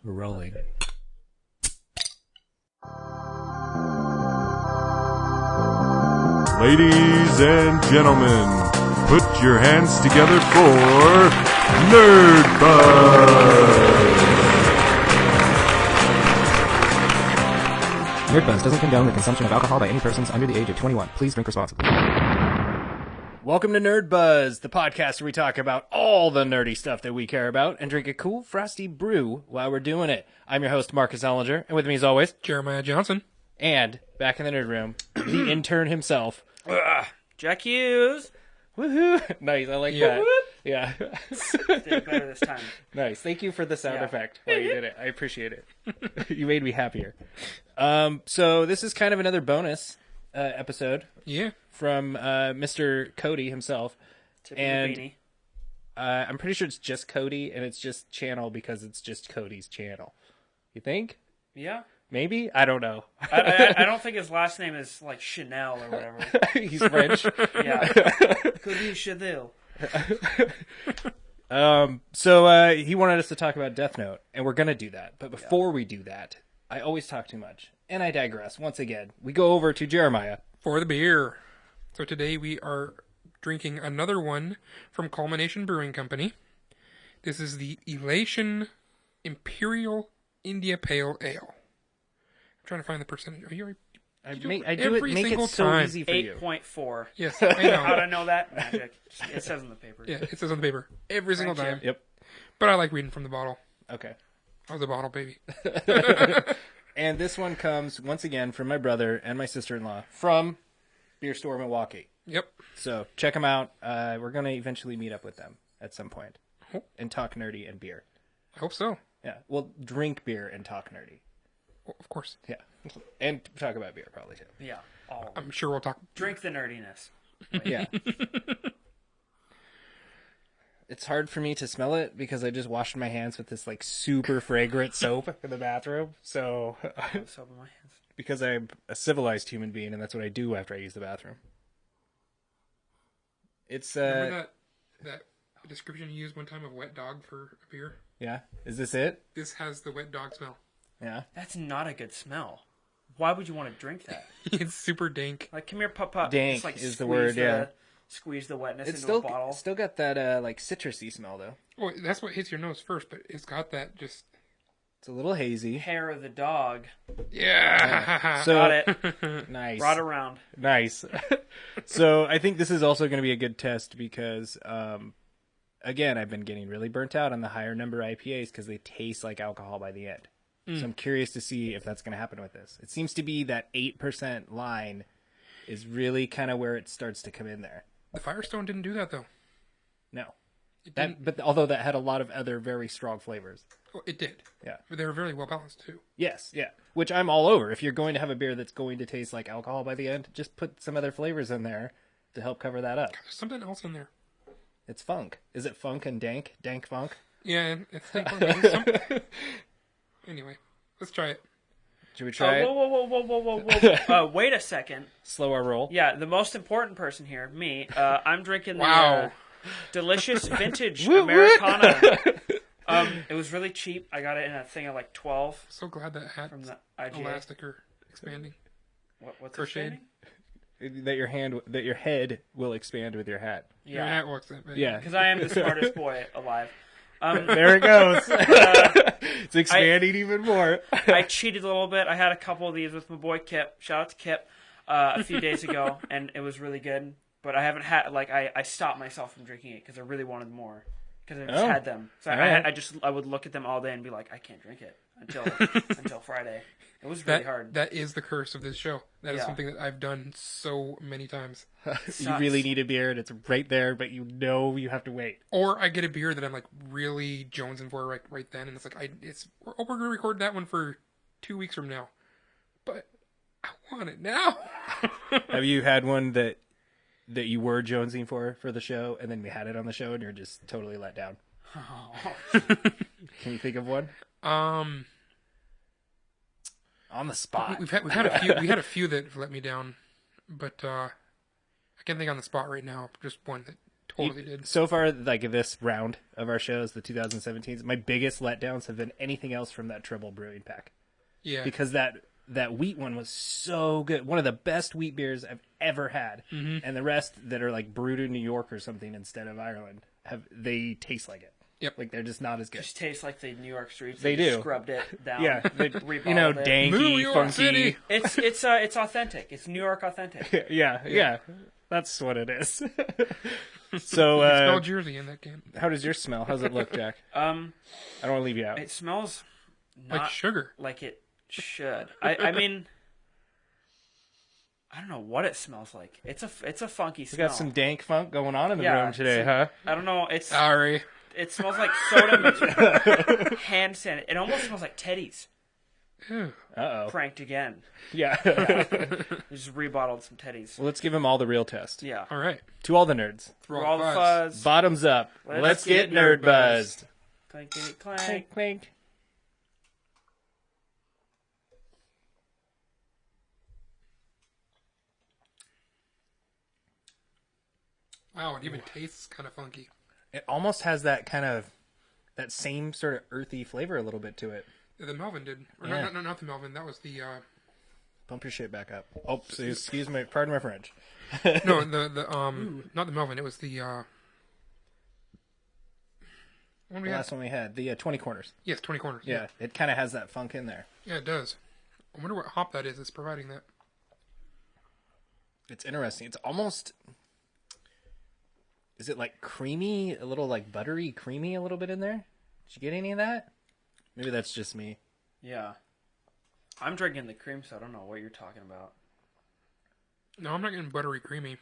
We're rolling. Ladies and gentlemen, put your hands together for Nerdbuzzed! Nerdbuzzed doesn't condone the consumption of alcohol by any persons under the age of 21. Please drink responsibly. Welcome to Nerdbuzzed, the podcast where we talk about all the nerdy stuff that we care about and drink a cool, frosty brew while we're doing it. I'm your host, Marcus Ellinger, and with me as always, Jeremiah Johnson. And back in the nerd room, the intern himself, Jack Hughes. Woohoo! Nice, I like that. Yeah. Did it better this time. Nice. Thank you for the sound effect while you did it. I appreciate it. You made me happier. So this is kind of another bonus episode. Yeah. From Mr. Kody himself. And I'm pretty sure it's just Kody, and it's just channel because it's just Kody's channel. You think? Yeah. Maybe? I don't know. I don't think his last name is like Chanel or whatever. He's French. Yeah. Kody Chanel. So he wanted us to talk about Death Note, and we're going to do that. But before we do that, I always talk too much, and I digress. Once again, we go over to Jeremiah. For the beer. So today we are drinking another one from Culmination Brewing Company. This is the Elation Imperial India Pale Ale. I'm trying to find the percentage. Are you? I make it so easy for you. 8.4. Yes, I know. How to know that? Magic. It says on the paper. Yeah, it says on the paper. Every single time. Yep. But I like reading from the bottle. Okay. I was a bottle baby. And this one comes, once again, from my brother and my sister-in-law from Beer Store Milwaukie. Yep. So check them out. We're going to eventually meet up with them at some point and talk nerdy and beer. I hope so. Yeah. Well, drink beer and talk nerdy. Well, of course. Yeah. And talk about beer, probably, too. Yeah. I'm sure we'll talk. Drink the nerdiness. Yeah. It's hard for me to smell it because I just washed my hands with this like super fragrant soap in the bathroom. So, Soap in my hands. Because I'm a civilized human being, and that's what I do after I use the bathroom. It's Remember that description you used one time of wet dog for a beer? Yeah. Is this it? This has the wet dog smell. Yeah. That's not a good smell. Why would you want to drink that? It's super dank. Like, come here, pup. Dank just, like, is the word, yeah. Squeeze the wetness It's into a bottle. still got that like citrusy smell though. Well, that's what hits your nose first, but it's got that just. It's a little hazy. Hair of the dog. Yeah. So, Got it. Nice. Brought around. Nice. So I think this is also going to be a good test because, again, I've been getting really burnt out on the higher number IPAs because they taste like alcohol by the end. So I'm curious to see if that's going to happen with this. It seems to be that 8% line is really kind of where it starts to come in there. The Firestone didn't do that, though. No. It didn't. But although that had a lot of other very strong flavors. Well, it did. Yeah. But they were very well balanced, too. Yes, yeah. Which I'm all over. If you're going to have a beer that's going to taste like alcohol by the end, just put some other flavors in there to help cover that up. There's something else in there. It's funk. Is it funk and dank? Dank funk? Yeah, it's like Anyway, let's try it. Should we try it? Whoa. Wait a second. Slow our roll. Yeah, the most important person here, me. I'm drinking the Wow. delicious vintage Americana. It was really cheap. I got it in a thing of like 12 So glad that hat from the IGA. elastic are expanding. What's Crocheting? expanding? That your head will expand with your hat. Your hat works that way. Yeah. Because I am the smartest boy alive. There it goes. It's expanding even more. I cheated a little bit. I had a couple of these with my boy Kip. Shout out to Kip. A few days ago, and it was really good. But I haven't had I stopped myself from drinking it because I really wanted more because I just had them. So I would look at them all day and be like, I can't drink it until Friday. It was really hard. That is the curse of this show. That is something that I've done so many times. You really need a beer, and it's right there, but you know you have to wait. Or I get a beer that I'm like really jonesing for right then, and it's like we're gonna record that one for 2 weeks from now, but I want it now. Have you had one that you were jonesing for the show, and then we had it on the show, and you're just totally let down? Can you think of one? On the spot. We've had a few. We had a few that have let me down, but I can't think on the spot right now. Just one that Totally did. So far, like this round of our shows, the 2017s, my biggest letdowns have been anything else from that Triple Brewing pack. Yeah. Because that wheat one was so good. One of the best wheat beers I've ever had. Mm-hmm. And the rest that are like brewed in New York or something instead of Ireland, they taste like it. Yep. Like they're just not as good. Just tastes like the New York streets. They do. Scrubbed it down. Yeah. Rebottled it. Danky, New York funky. City. It's authentic. It's New York authentic. Yeah. That's what it is. So, You smell Jersey in that can. how does yours smell? How's it look, Jack? I don't want to leave you out. It smells not Like sugar. like it should. I mean, I don't know what it smells like. It's a funky We smell. got some dank funk going on in the room today, huh? I don't know. Sorry. It smells like soda mixed hand sand. It almost smells like Teddy's. Uh-oh. Pranked again. Yeah. We just rebottled some Teddy's. Well, let's give them all the real test. Yeah. All right. To all the nerds. For all the fuzz. Bottoms up. Let's get nerd nerd-buzzed. Clankety clank. Clink, clink. Wow, it even tastes kind of funky. It almost has that kind of, that same sort of earthy flavor a little bit to it. The Melvin did. Or Yeah. not the Melvin. That was the... Bump your shit back up. Oh, so excuse me. Pardon my French. No, not the Melvin. It was the... The last one we had, the 20 Corners. Yes, 20 Corners. Yeah, it kind of has that funk in there. Yeah, it does. I wonder what hop that is that's providing that. It's interesting. It's almost... Is it like creamy, a little like buttery, creamy a little bit in there? Did you get any of that? Maybe that's just me. Yeah. I'm drinking the cream, so I don't know what you're talking about. No, I'm not getting buttery creamy.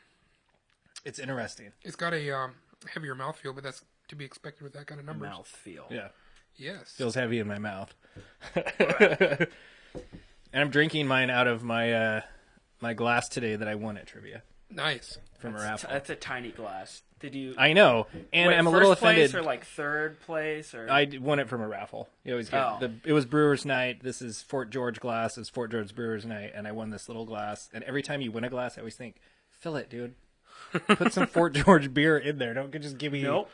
It's interesting. It's got a heavier mouthfeel, but that's to be expected with that kind of numbers. Mouthfeel. Yeah. Yes. Feels heavy in my mouth. And I'm drinking mine out of my my glass today that I won at trivia Nice. from a raffle. That's a tiny glass. Did you? I know, and Wait, I'm a little first place offended. or like third place or? I won it from a raffle. You always get it was Brewers Night. This is Fort George glass. It's Fort George Brewers Night, and I won this little glass. And every time you win a glass, I always think, fill it, dude. Put some Fort George beer in there. Don't just give me. Nope.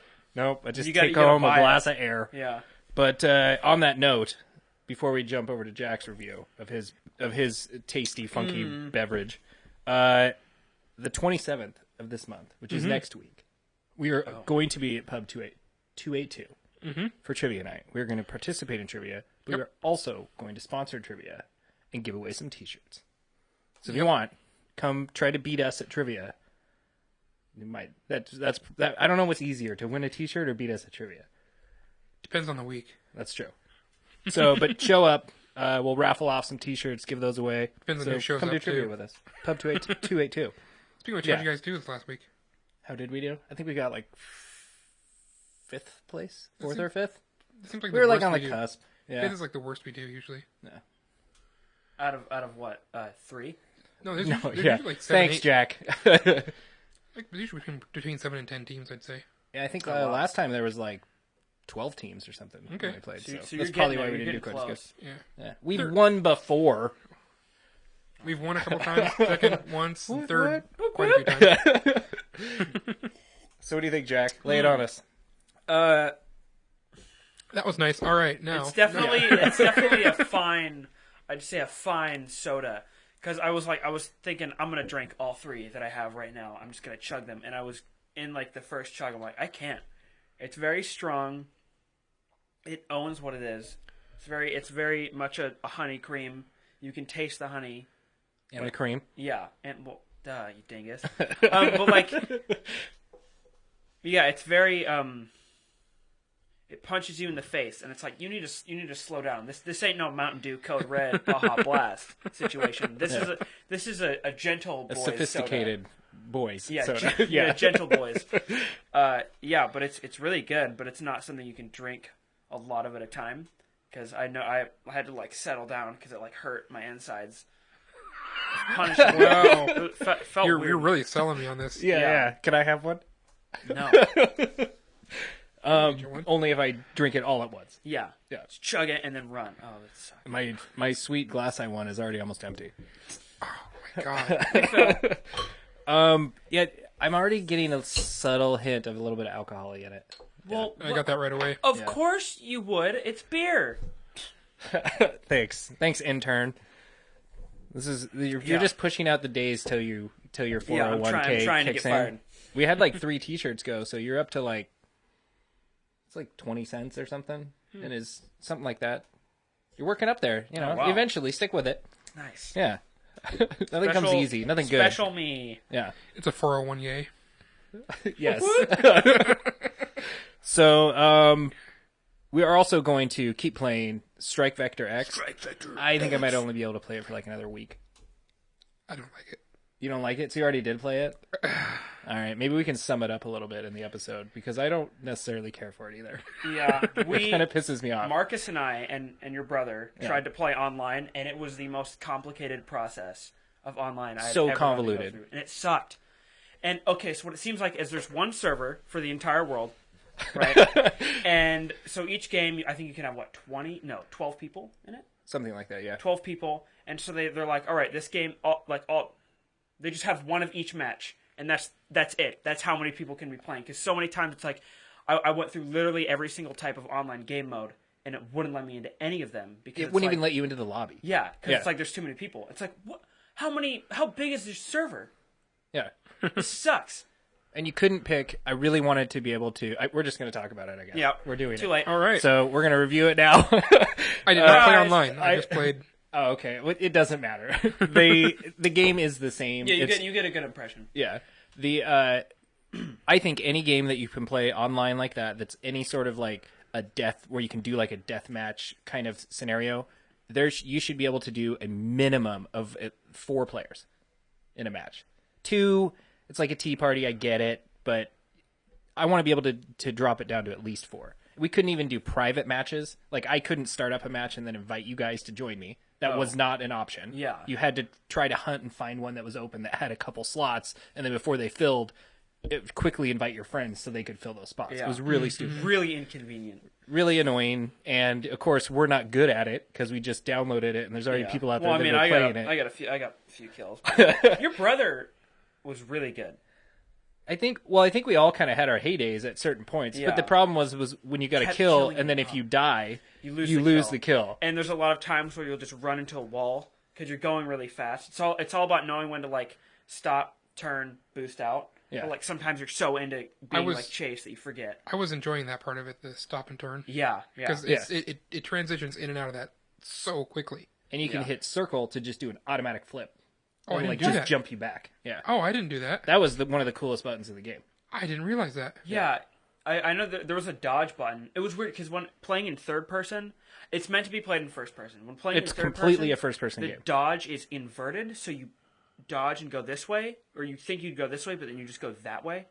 I just You take gotta home a buy glass it. of air. Yeah. But on that note, before we jump over to Jack's review of his tasty, funky beverage, the 27th of this month, which is next week, we are going to be at Pub 282 for Trivia Night. We're going to participate in trivia, but we're also going to sponsor trivia and give away some T-shirts. So if you want, come try to beat us at trivia. You might. That's I don't know what's easier, to win a T-shirt or beat us at trivia. Depends on the week. That's true. So, but show up. We'll raffle off some T-shirts, give those away. Depends on who shows come do up, trivia too. with us. Pub 282. Speaking of which, Yeah. how'd you guys do this last week? How did we do? I think we got like 5th place, 4th seems- or 5th. It seems like We the were like worst on the we do. cusp. Fifth Yeah. is like the worst we do usually. Out of what? 3? No, there's, No, there's yeah. usually like 7, Thanks, 8. Jack. Like, there's usually between 7 and 10 teams, I'd say. Yeah, I think wow. last time there was like 12 teams or something Okay. when we played. So, So that's you're probably getting why there. we You're didn't do getting quite as close. good. Yeah. Yeah. We've won before. We've won a couple times. Second once, and third quite a few times. So what do you think, Jack? Lay it on us. That was nice. All right, now. It's definitely a fine. I'd say a fine soda. Because I was thinking I'm gonna drink all 3 that I have right now. I'm just gonna chug them, and I was in like the first chug. I'm like, I can't. It's very strong. It owns what it is. It's very much a honey cream. You can taste the honey. And the cream. Yeah, and well, duh, you dingus. But like, yeah, it's very it punches you in the face, and it's like you need to slow down. This ain't no Mountain Dew Code Red Baja Blast situation. This is a gentle boys Sophisticated boys. soda. Yeah, soda. yeah, gentle boys. Yeah, but it's really good, but it's not something you can drink a lot of at a time, because I know I had to like settle down because it like hurt my insides. Punished. Wow. It felt You're weird. really selling me on this. Yeah. Can I have one? No. Only if I drink it all at once. Yeah. Yeah. Just chug it and then run. Oh, that sucks. My sweet glass I won is already almost empty. God. Yeah, I'm already getting a subtle hint of a little bit of alcohol in it. Well, I got that right away. Of course you would. It's beer. Thanks, intern. This is you're just pushing out the days till your 401k I'm trying to kicks get in. fired. We had like 3 T-shirts go, so you're up to like it's like 20 cents or something, and is something like that. You're working up there, you know. wow. Eventually, stick with it. Nice. Yeah, nothing comes easy. Nothing good. Special me. Yeah. It's a 401 yay. Yes. So, we are also going to keep playing Strike Vector X. I think I might only be able to play it for like another week. I don't like it. You don't like it? So you already did play it? All right, maybe we can sum it up a little bit in the episode, because I don't necessarily care for it either. Yeah. It kind of pisses me off. Marcus and I and your brother tried to play online, and it was the most complicated process of online I've So ever convoluted. had to go through, and it sucked. And okay, so what it seems like is there's one server for the entire world, right? And so each game, I think you can have 12 people in it. Something like that, yeah. 12 people, and so they're like, all right, this game, they just have one of each match, and that's it. That's how many people can be playing. Because so many times it's like, I went through literally every single type of online game mode, and it wouldn't let me into any of them because It wouldn't even let you into the lobby. Yeah, because it's like there's too many people. It's like, what? How big is this server? Yeah. This sucks. And you couldn't pick. I really wanted to be able to. We're just going to talk about it, I guess. Yeah, we're doing too it. late. All right. So we're going to review it now. I did not play guys, online. I just played. Oh, okay. Well, it doesn't matter. The game is the same. Yeah, you get a good impression. Yeah. I think any game that you can play online like that, that's any sort of like a death, where you can do like a death match kind of scenario, you should be able to do a minimum of 4 players in a match. 2, it's like a tea party, I get it, but I want to be able to drop it down to at least 4. We couldn't even do private matches. Like, I couldn't start up a match and then invite you guys to join me. That was not an option. Yeah. You had to try to hunt and find one that was open that had a couple slots, and then before they filled, quickly invite your friends so they could fill those spots. Yeah. It was really stupid. Really inconvenient. Really annoying, and of course we're not good at it because we just downloaded it, and there's already people out there that are playing it. I got a few kills. Your brother was really good. I think we all kind of had our heydays at certain points, Yeah. but the problem was when you got a Kept kill, killing and then him. if you die, You you lose lose the the kill. And there's a lot of times where you'll just run into a wall because you're going really fast. It's all about knowing when to like stop, turn, boost out. Yeah. But like sometimes you're so into being like chased that you forget. I was enjoying that part of it, the stop and turn, Yeah. because it transitions in and out of that so quickly. And you can hit circle to just do an automatic flip. Oh, I and didn't like do just that. jump you back. Yeah. Oh, I didn't do that. That was one of the coolest buttons of the game. I didn't realize that. Yeah. I know that there was a dodge button. It was weird because when playing in third person, it's meant to be played in first person. When playing It's in third completely person, a first person the game. dodge is inverted, so you dodge and go this way, or you think you'd go this way, but then you just go that way.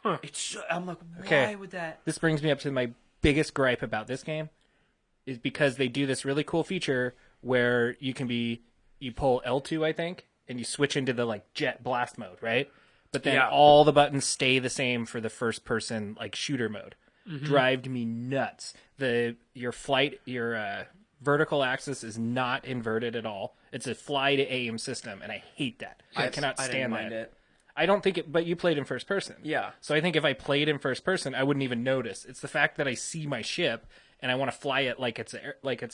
Huh. I'm like, why Okay. would that? This brings me up to my biggest gripe about this game, is because they do this really cool feature where you pull L2, I think, and you switch into the like jet blast mode, right? But then all the buttons stay the same for the first person like shooter mode. Drived me nuts. Your vertical axis is not inverted at all. It's a fly to aim system, and I hate that. I cannot I didn't stand mind that. it. I don't think it, but you played in first person. Yeah. So I think if I played in first person, I wouldn't even notice. It's the fact that I see my ship and I want to fly it like it's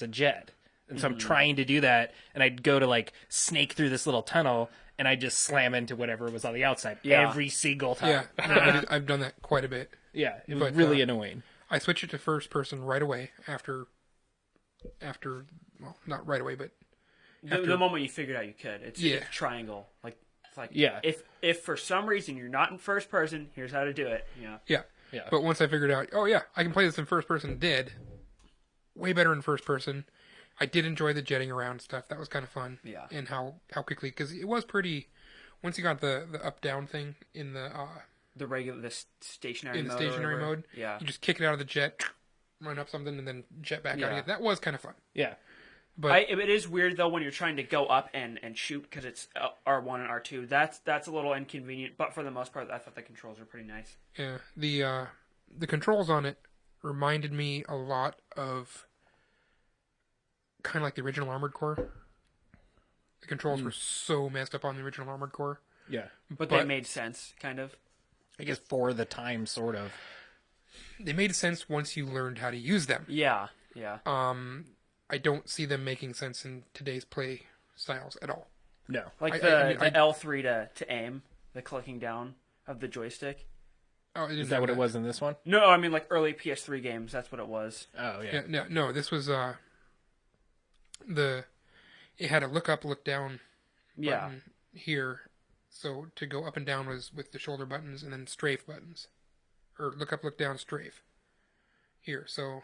a jet. And so I'm trying to do that, and I'd go to like snake through this little tunnel, and I just slam into whatever was on the outside every single time. Yeah, I've done that quite a bit. Yeah, it was But, really annoying. I switched it to first person right away after, well, not right away, but The moment you figured out you could, it's triangle. Like it's like if for some reason you're not in first person, here's how to do it. Yeah. yeah. But once I figured out, oh yeah, I can play this in first person. Way better in first person. I did enjoy the jetting around stuff. That was kind of fun. Yeah. And how quickly, because it was pretty. Once you got the up down thing in the stationary mode, yeah, you just kick it out of the jet, run up something, and then jet back out again. That was kind of fun. Yeah. But it is weird though when you're trying to go up and shoot because it's R1 and R2. That's a little inconvenient, but for the most part, I thought the controls were pretty nice. yeah, the controls on it reminded me a lot of kind of like the original Armored Core. The controls were so messed up on the original Armored Core. Yeah. But they made sense, kind of. I guess for the time, sort of. They made sense once you learned how to use them. Yeah. I don't see them making sense in today's play styles at all. No. Like the L3 to aim, the clicking down of the joystick. Oh, I didn't Is that know what it was in this one? No, I mean like early PS3 games. That's what it was. Oh, yeah. No, this was it had a look up, look down button here. So to go up and down was with the shoulder buttons, and then strafe buttons, or look up, look down, strafe. Here, so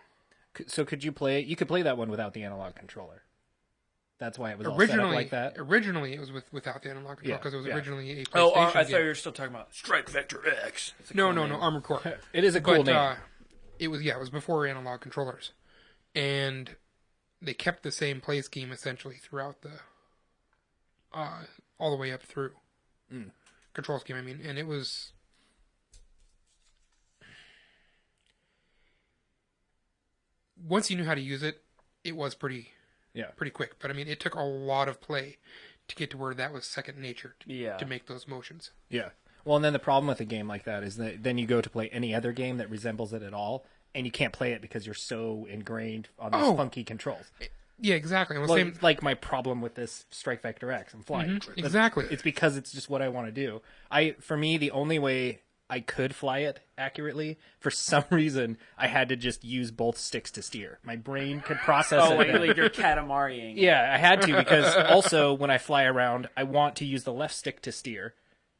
could you play? You could play that one without the analog controller. That's why it was all set up like that. Originally, it was without the analog control because it was originally a PlayStation Oh, I game. thought you were still talking about Strike Vector X. No, Armored Core. It is a cool name. It was before analog controllers, and they kept the same play scheme essentially throughout the, all the way up through control scheme. I mean, and it was. Once you knew how to use it, it was pretty quick. But I mean, it took a lot of play to get to where that was second nature to make those motions. Yeah. Well, and then the problem with a game like that is that then you go to play any other game that resembles it at all, and you can't play it because you're so ingrained on these funky controls. Yeah, exactly. Like my problem with this Strike Vector X. I'm flying. Exactly. It's because it's just what I want to do. For me, the only way I could fly it accurately, for some reason, I had to just use both sticks to steer. My brain could process it. Like you're Katamariing. Yeah, I had to, because also when I fly around, I want to use the left stick to steer.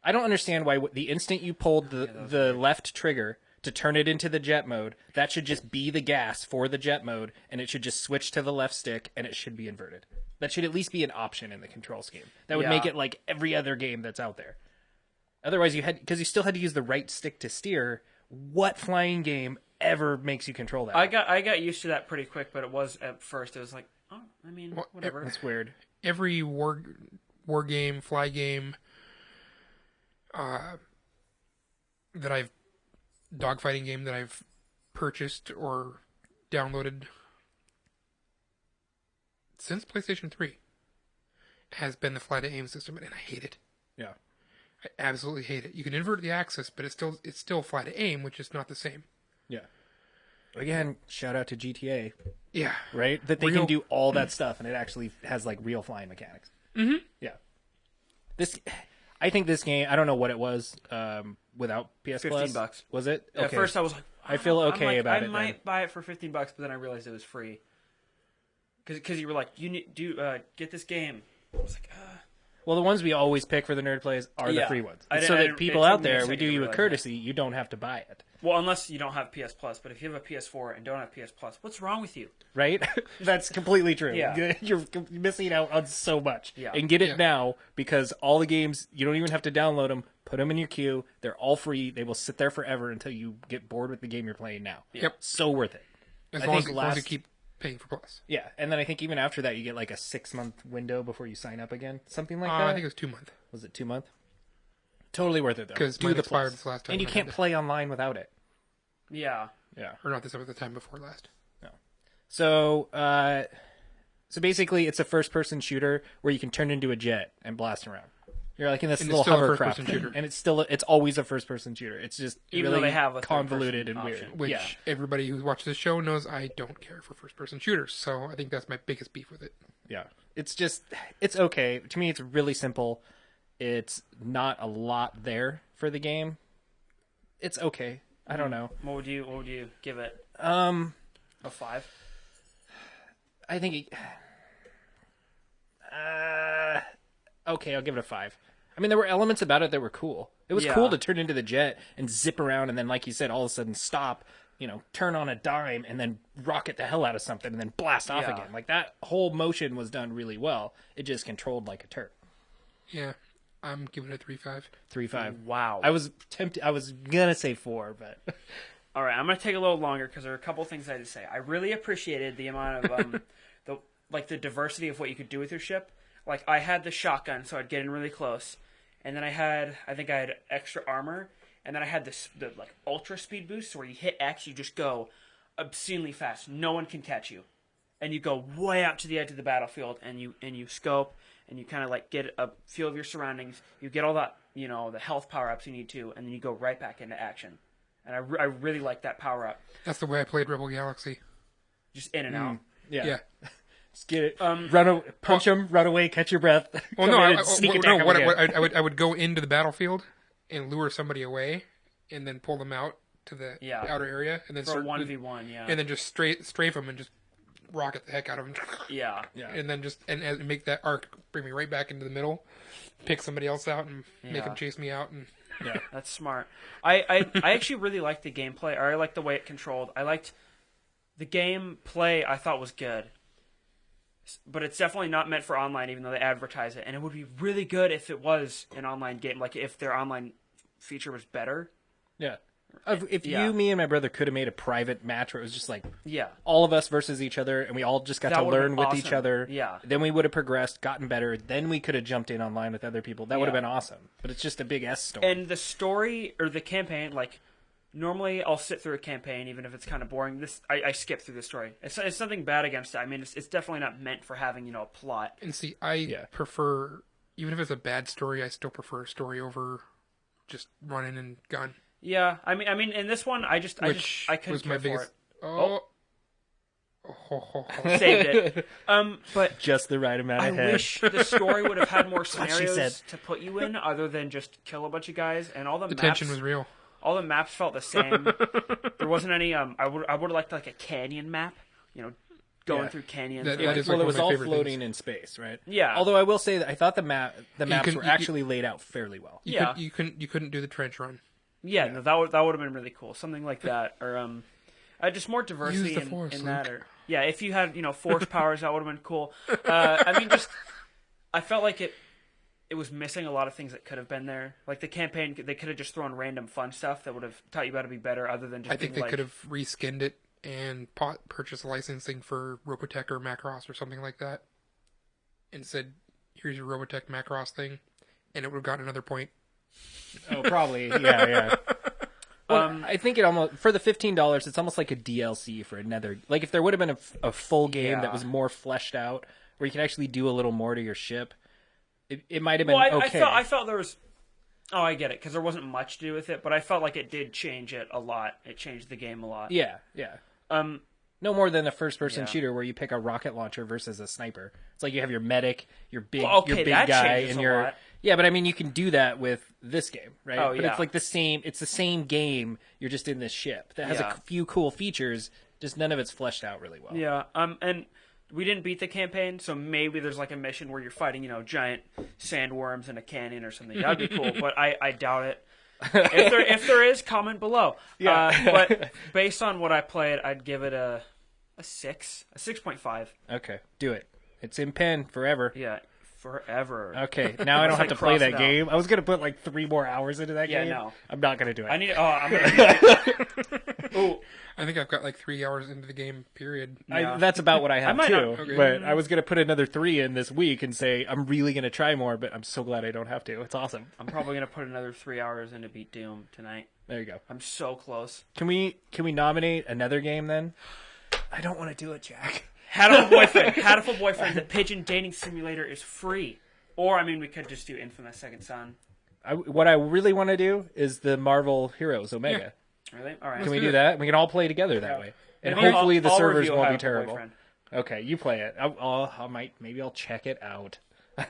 I don't understand why the instant you pulled the left trigger to turn it into the jet mode, that should just be the gas for the jet mode, and it should just switch to the left stick, and it should be inverted. That should at least be an option in the control scheme. That would make it like every other game that's out there. Otherwise, because you still had to use the right stick to steer. What flying game ever makes you control that? I got used to that pretty quick, but it was at first. It was like, whatever. That's weird. Every war game, fly game, dogfighting game that I've purchased or downloaded since PlayStation 3 has been the fly to aim system, and I hate it. Yeah. I absolutely hate it. You can invert the axis, but it's still fly to aim, which is not the same. Yeah. Again, shout out to GTA. Yeah. Right? That they can do all that stuff, and it actually has like real flying mechanics. Mm-hmm. Yeah. I think this game, I don't know what it was without PS Plus. $15. Was it? Okay. At first I was like, I feel okay about it. I might buy it for $15, but then I realized it was free. Because you were like, you need get this game. I was like, Well, the ones we always pick for the nerd plays are the free ones. So that people it out took me a there, we second do to you a realize courtesy. You don't have to buy it. Well, unless you don't have PS Plus. But if you have a PS4 and don't have PS Plus, what's wrong with you? Right? That's completely true. Yeah. You're missing out on so much. Yeah. And get it now, because all the games, you don't even have to download them. Put them in your queue. They're all free. They will sit there forever until you get bored with the game you're playing now. Yep. So worth it. As long as you keep paying for Plus. Yeah, and then I think even after that, you get like a 6-month window before you sign up again. Something like that. I think it was 2 months. Was it 2 months? Totally worth it, though. Because mine expired this last time. And you can't play online without it. Yeah. Yeah. Or not this time, but the time before last. No. So basically, it's a first-person shooter where you can turn into a jet and blast around. You're like in this little hovercraft thing, and it's always a first-person shooter. It's just Even really though they have a convoluted and option. weird. Which everybody who's watched this show knows I don't care for first-person shooters, so I think that's my biggest beef with it. Yeah. It's okay. To me, it's really simple. It's not a lot there for the game. It's okay. I don't know. What would you give it? A 5? I think okay, I'll give it a 5. I mean, there were elements about it that were cool. It was cool to turn into the jet and zip around and then, like you said, all of a sudden stop, turn on a dime and then rocket the hell out of something and then blast off again. Like, that whole motion was done really well. It just controlled like a turd. Yeah, I'm giving it a 3.5. 3.5. Wow. I was tempted. I was gonna say 4, but all right, I'm gonna take a little longer because there are a couple things I had to say. I really appreciated the amount of the diversity of what you could do with your ship. Like, I had the shotgun, so I'd get in really close, and then I think I had extra armor, and then I had the ultra speed boost, where you hit X, you just go obscenely fast. No one can catch you, and you go way out to the edge of the battlefield, and you scope, and you kind of like get a feel of your surroundings. You get all that, the health power-ups you need to, and then you go right back into action. And I really like that power-up. That's the way I played Rebel Galaxy. Just in and out. Yeah. Just get it. Punch them, run away, catch your breath. Well, I would go into the battlefield and lure somebody away, and then pull them out to the outer area, and then for start 1v1, and then just strafe them and just rocket the heck out of them. Yeah. And then just and make that arc bring me right back into the middle, pick somebody else out and make them chase me out. And that's smart. I actually really liked the gameplay. Or I liked the way it controlled. I liked the gameplay. I thought was good, but it's definitely not meant for online, even though they advertise it. And it would be really good if it was an online game, like if their online feature was better. Yeah. If you, me, and my brother could have made a private match where it was just like Yeah. all of us versus each other, and we all just got That to would've learn been with awesome. each other. Yeah. Then we would have progressed, gotten better. Then we could have jumped in online with other people. That would have Yeah. been awesome. But it's just a big S story. And the story or the campaign, like normally I'll sit through a campaign even if it's kind of boring. I skip through the story. It's nothing bad against it. I mean, it's definitely not meant for having a plot. And see, I prefer, even if it's a bad story, I still prefer a story over just running and gun. Yeah, I mean, in this one, I couldn't was my care biggest. for it. Saved it. But just the right amount I of head. wish the story would have had more what she scenarios said. to put you in, other than just kill a bunch of guys. And all the maps, tension was real. all the maps felt the same. There wasn't any. I would have liked like a canyon map. Going Yeah. through canyons. That and, is Well, like it one was of my all favorite floating things. in space, right? Yeah. Although I will say that I thought the maps were you- actually laid out fairly well. Yeah. You couldn't do the trench run. Yeah, no, that would have been really cool. Something like that, or just more diversity Use the Force, in that. Luke. Or yeah, if you had force powers, that would have been cool. I mean, I felt like it was missing a lot of things that could have been there. Like the campaign, they could have just thrown random fun stuff that would have taught you how to be better, other than just. I think being they could have reskinned it and purchased licensing for Robotech or Macross or something like that, and said, "Here's your Robotech Macross thing," and it would have gotten another point. Oh, probably. Yeah. Well, I think it almost for the $15, it's almost like a DLC for another. Like if there would have been a full game that was more fleshed out, where you could actually do a little more to your ship, it might have been okay. I felt there was. Oh, I get it, because there wasn't much to do with it, but I felt like it did change it a lot. It changed the game a lot. Yeah. No more than a first-person Yeah. shooter where you pick a rocket launcher versus a sniper. It's like you have your medic, your big, Well, okay, your big that guy, changes and a your lot. yeah. But I mean, you can do that with this game, right? Oh, but yeah. it's like the same. It's the same game. You're just in this ship that has Yeah. a few cool features. Just none of it's fleshed out really well. Yeah, and we didn't beat the campaign, so maybe there's like a mission where you're fighting, giant sandworms in a canyon or something. That'd be cool, but I doubt it. If there is, comment below. Yeah. But based on what I played, I'd give it a 6.5. Okay, do it. It's in pen forever. Yeah, forever. Okay, now I don't have to play cross that it out. game. I was gonna put like 3 more hours into that Yeah, game. no. I'm not gonna do it. I'm gonna. Ooh, I think I've got like 3 hours into the game. Period. Yeah. That's about what I have might too. not- Okay. But I was gonna put another 3 in this week and say I'm really gonna try more. But I'm so glad I don't have to. It's awesome. I'm probably gonna put another 3 hours in to beat Doom tonight. There you go. I'm so close. Can we nominate another game then? I don't want to do it, Jack. Hatful Boyfriend. Hatful Boyfriend. The pigeon dating simulator is free. Or we could just do Infamous Second Son. What I really want to do is the Marvel Heroes Omega. Really? All right. Can we do do that? We can all play together that way, and Maybe hopefully the I'll servers review won't be Hatful terrible. Boyfriend. Okay, you play it. Maybe I'll check it out.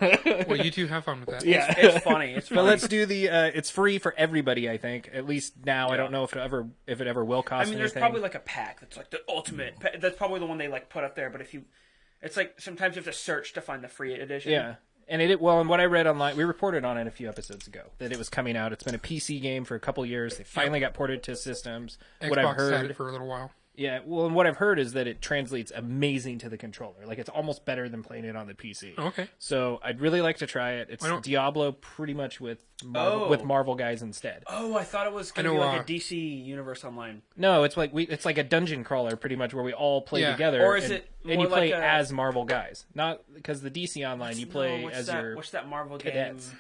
Well, you two have fun with that. Yeah, It's funny. It's But funny. let's do the. It's free for everybody. I think at least now. I don't know if it ever will cost. there's anything. probably like a pack that's like the ultimate. That's probably the one they put up there. But it's like sometimes you have to search to find the free edition. Yeah. And and what I read online, we reported on it a few episodes ago that it was coming out. It's been a PC game for a couple years. They finally got ported to systems. Xbox What I've had heard it for a little while. Yeah, well, and what I've heard is that it translates amazing to the controller. Like, it's almost better than playing it on the PC. Okay. So I'd really like to try it. It's Why don't- Diablo pretty much with Oh. Marvel guys instead. Oh, I thought it was going to I be know, like a DC Universe Online. No, it's like it's like a dungeon crawler pretty much where we all play Yeah. together. Or is and, it and more you play like a- as Marvel guys. Not because the DC Online you play what's as that, your what's that Marvel cadets. game?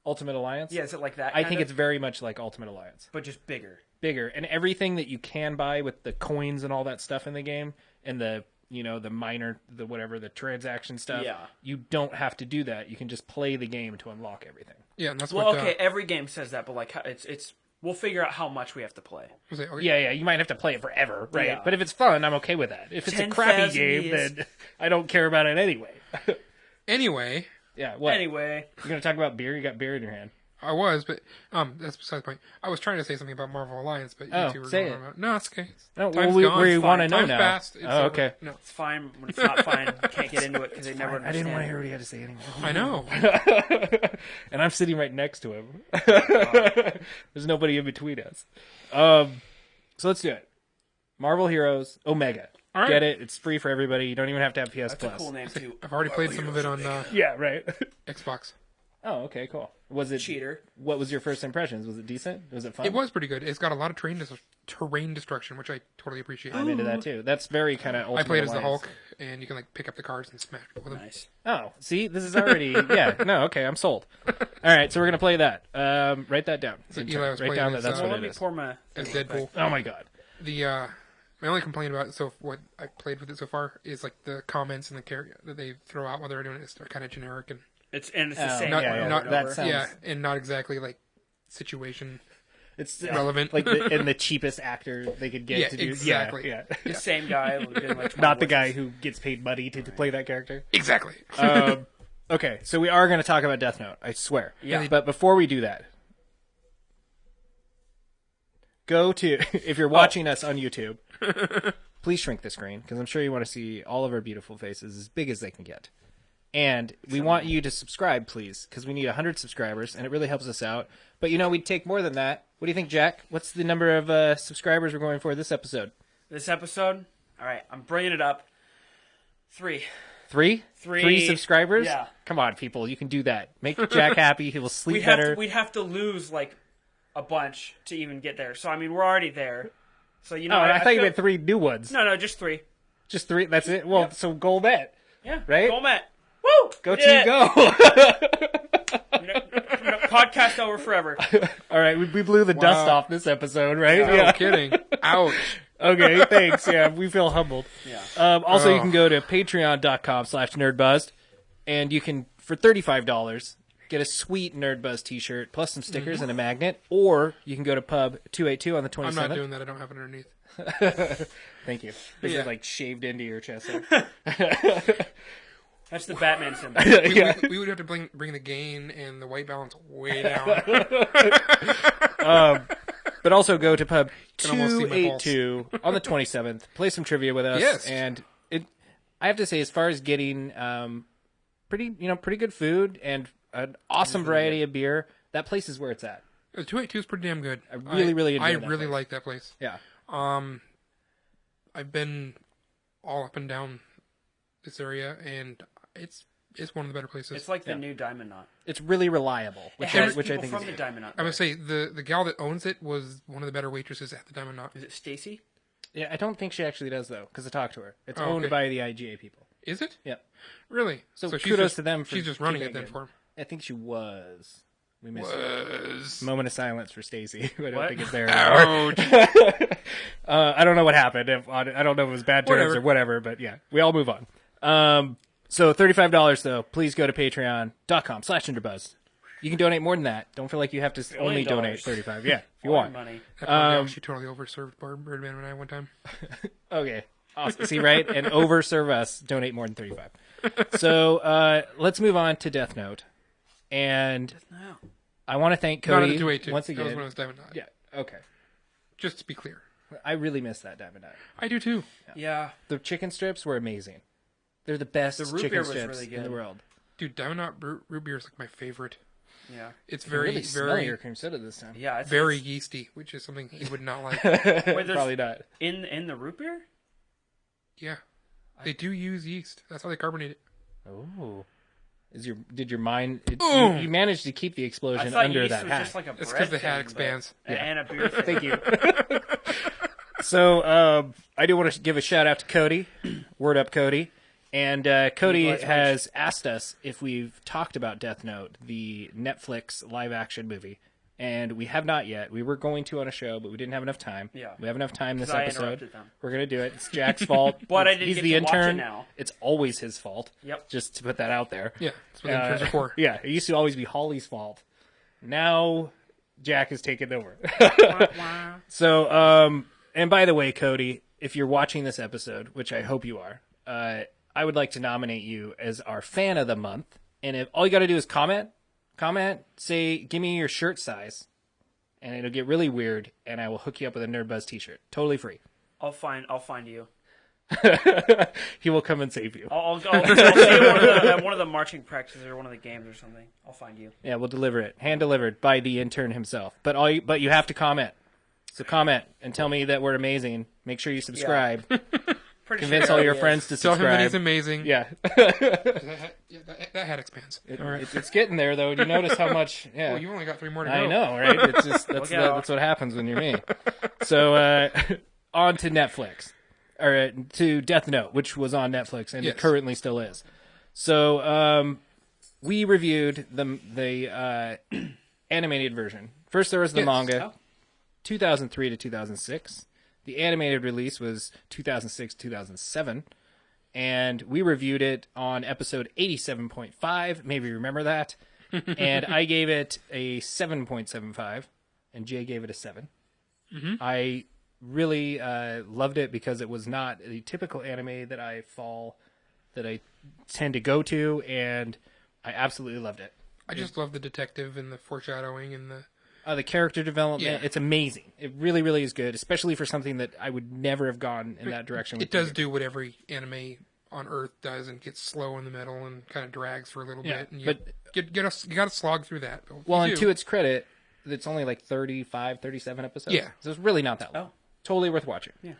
Ultimate Alliance? Yeah, is it like that? I kind think of? it's very much like Ultimate Alliance. but just bigger. Bigger, and everything that you can buy with the coins and all that stuff in the game, and the the minor, the transaction stuff. Yeah. You don't have to do that. You can just play the game to unlock everything. Yeah, and that's Well, what. okay, every game says that, but like it's we'll figure out how much we have to play. Okay. Yeah, you might have to play it forever, right? Yeah. But if it's fun, I'm okay with that. If it's a crappy 10,000 game, years. then I don't care about it anyway. Anyway, Yeah, what? Anyway, You're going to talk about beer? You got beer in your hand. I was, but that's beside the point. I was trying to say something about Marvel Alliance, but you two were say going it. on about. No, it's okay. No, Time's we gone. It's want to fine. know Time's now. passed. It's over. Okay. No, it's fine. When it's not fine, can't get into it because they never I understand. didn't want to hear what he had to say anymore. I know. And I'm sitting right next to him. There's nobody in between us. So let's do it. Marvel Heroes Omega. All right. Get it? It's free for everybody. You don't even have to have PS That's a Plus. cool name too. I've already played some of it on Yeah, right. Xbox. Oh, okay, cool. Was it Cheater. What was your first impressions? Was it decent? Was it fun? It was pretty good. It's got a lot of terrain destruction, which I totally appreciate. I'm into that too. That's very kind of. I played as the Hulk, and you can pick up the cards and smash people with them. Nice. Oh, see, this is already. Yeah, no, okay, I'm sold. All right, so we're gonna play that. Write that down. So Eli was Write playing down that as, that's Well, what let it me is. pour my. As Deadpool. Oh my god. The my only complaint about what I played with it so far is like the comments and the character that they throw out while they're doing it are kind of generic and It's the same. not, yeah, yeah, not that sounds- yeah, and not exactly like situation It's relevant. like and the cheapest actor they could get Yeah, to do. exactly. Yeah, The same guy. Doing, like, 20 not the guy voices. who gets paid money to play that character. Exactly. Okay, so we are going to talk about Death Note. I swear. Yeah. But before we do that, go to if you're watching us on YouTube. Please shrink the screen because I'm sure you want to see all of our beautiful faces as big as they can get. And we want you to subscribe, please, because we need 100 subscribers, and it really helps us out. But, we'd take more than that. What do you think, Jack? What's the number of subscribers we're going for this episode? This episode. All right, I'm bringing it up. 3. Three? Three. 3 subscribers? Yeah. Come on, people. You can do that. Make Jack happy. He will sleep better. We'd have to lose like a bunch to even get there. So I mean, we're already there. So I thought you feel- meant 3 new ones. No, just 3. Just 3. That's it? Well, so goal bet. Yeah. Right? Go, Matt. Woo! Go Yeah. team go. Podcast over forever. All right, we blew the dust off this episode, right? No kidding. Ouch. Okay, thanks. Yeah, we feel humbled. Yeah. Also, you can go to patreon.com/nerdbuzzed, and you can, for $35, get a sweet Nerdbuzz t-shirt, plus some stickers and a magnet, or you can go to Pub 282 on the 27th. I'm not doing that. I don't have it underneath. Thank you. Is Yeah. it like shaved into your chest there? That's the Batman symbol. Yeah. We would have to bring the gain and the white balance way down. But also go to Pub Can almost see my 282 on the 27th. Play some trivia with us. Yes. And I have to say, as far as getting pretty good food and an awesome variety of beer, that place is where it's at. The 282 is pretty damn good. I really enjoy I that really place. like that place. Yeah. I've been all up and down this area, and it's one of the better places. It's like the new Diamond Knot. It's really reliable, which There's I people think from is the Diamond Knot. I'm gonna say the gal that owns it was one of the better waitresses at the Diamond Knot. Is it Stacy? Yeah, I don't think she actually does though, because I talked to her. It's Oh, owned okay. by the IGA people. Is it? Yeah. Really? So she's kudos just, to them for she's just running keeping it it then good. for him. I think she was. We missed Was. moment of silence for Stacy. I don't What? think it's there anymore. Ouch. I don't know what happened. I don't know if it was bad terms or whatever, but yeah, we all move on. So $35 though. Please go to patreon.com/nerdbuzzed. You can donate more than that. Don't feel like you have to only donate $35. Yeah, if you All want. money. That poor gal, she totally overserved Birdman and I one time. Okay. Awesome. See, right? And overserve us. Donate more than 35. So let's move on to Death Note. And No. I want to thank Not at the Kody 282. once That was again. when it was Diamond Knot. Yeah. Okay. Just to be clear. I really miss that Diamond Knot. I do too. Yeah. The chicken strips were amazing. They're the best The root chicken beer was strips really in the good. world. Dude, Diamond Knot root beer is like my favorite. Yeah. It's Very, very, really smell very, your cream soda this time. Yeah. It's, very it's yeasty, which is something he would not like. Wait, there's- Probably not. in the root beer. Yeah. They do use yeast. That's how they carbonate it. Oh. Did your mind... Ooh. you managed to keep the I explosion thought under yeast that was hat. just like a It's bread because the hat thing, expands. but- and a beer thing. Thank you. So, I do want to give a shout out to Kody. Word up, Kody. And Kody Legends. has asked us if we've talked about Death Note, the Netflix live action movie. and we have not yet. We were going to on a show, but we didn't have enough time. Yeah. We have enough time this I episode. interrupted them. We're going to do it. It's Jack's fault. But I didn't He's get the to watch it intern. now. It's always his fault. Yep. Just to put that out there. Yeah, that's what interns are for. Yeah, it used to always be Holly's fault. Now Jack has taken over. So, and by the way, Kody, if you're watching this episode, which I hope you are, I would like to nominate you as our fan of the month. And if all you got to do is comment, say, give me your shirt size, and it'll get really weird, and I will hook you up with a Nerdbuzzed t-shirt. Totally free. I'll find you. He will come and save you. I'll see you at one of the marching practices or one of the games or something. I'll find you. Yeah, we'll deliver it. Hand delivered by the intern himself. But you have to comment. So comment and tell me that we're amazing. Make sure you subscribe. Convince all your friends to Tell subscribe. him that he's amazing. Yeah. That hat expands. All right. It's getting there, though. You notice how much... Yeah. Well, you only got 3 more to go. I know, right? It's just that's what happens when you're me. So, on to Netflix. Or to Death Note, which was on Netflix and Yes. it currently still is. So, we reviewed the animated version. First, there was the Yes. manga, 2003 to 2006. The animated release was 2006-2007. And we reviewed it on episode 87.5. Maybe you remember that. And I gave it a 7.75. And Jay gave it a 7. Mm-hmm. I really loved it because it was not the typical anime that I tend to go to. And I absolutely loved it. I just love the detective and the foreshadowing and the... The character development, Yeah. it's amazing. It really, really is good, especially for something that I would never have gone in that direction with. It does do what every anime on Earth does and gets slow in the middle and kind of drags for a little Yeah, bit. And but you got to slog through that. But well, you and do. to its credit, it's only like 35, 37 episodes. Yeah. So it's really not that long. Oh. Totally worth watching. Yeah.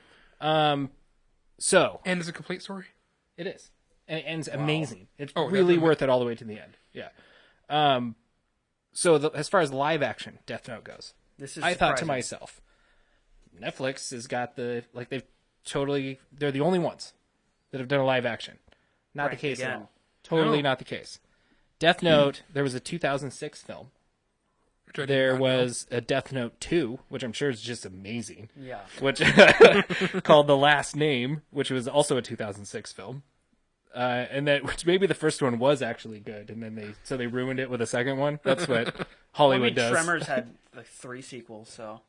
So And it's a complete story. it is. And it ends amazing. It's Oh, really definitely. worth it all the way to the end. Yeah. So as far as live action Death Note goes, This is I thought to surprising. myself, Netflix has got they're the only ones that have done a live action. Not Right, the case at again. all. Totally No. not the case. Death Note, there was a 2006 film. Which I did There not know. was a Death Note 2, which I'm sure is just amazing. Yeah. Which called The Last Name, which was also a 2006 film. Which maybe the first one was actually good, and then they ruined it with a second one. That's what Hollywood does. Tremors had like 3 sequels, so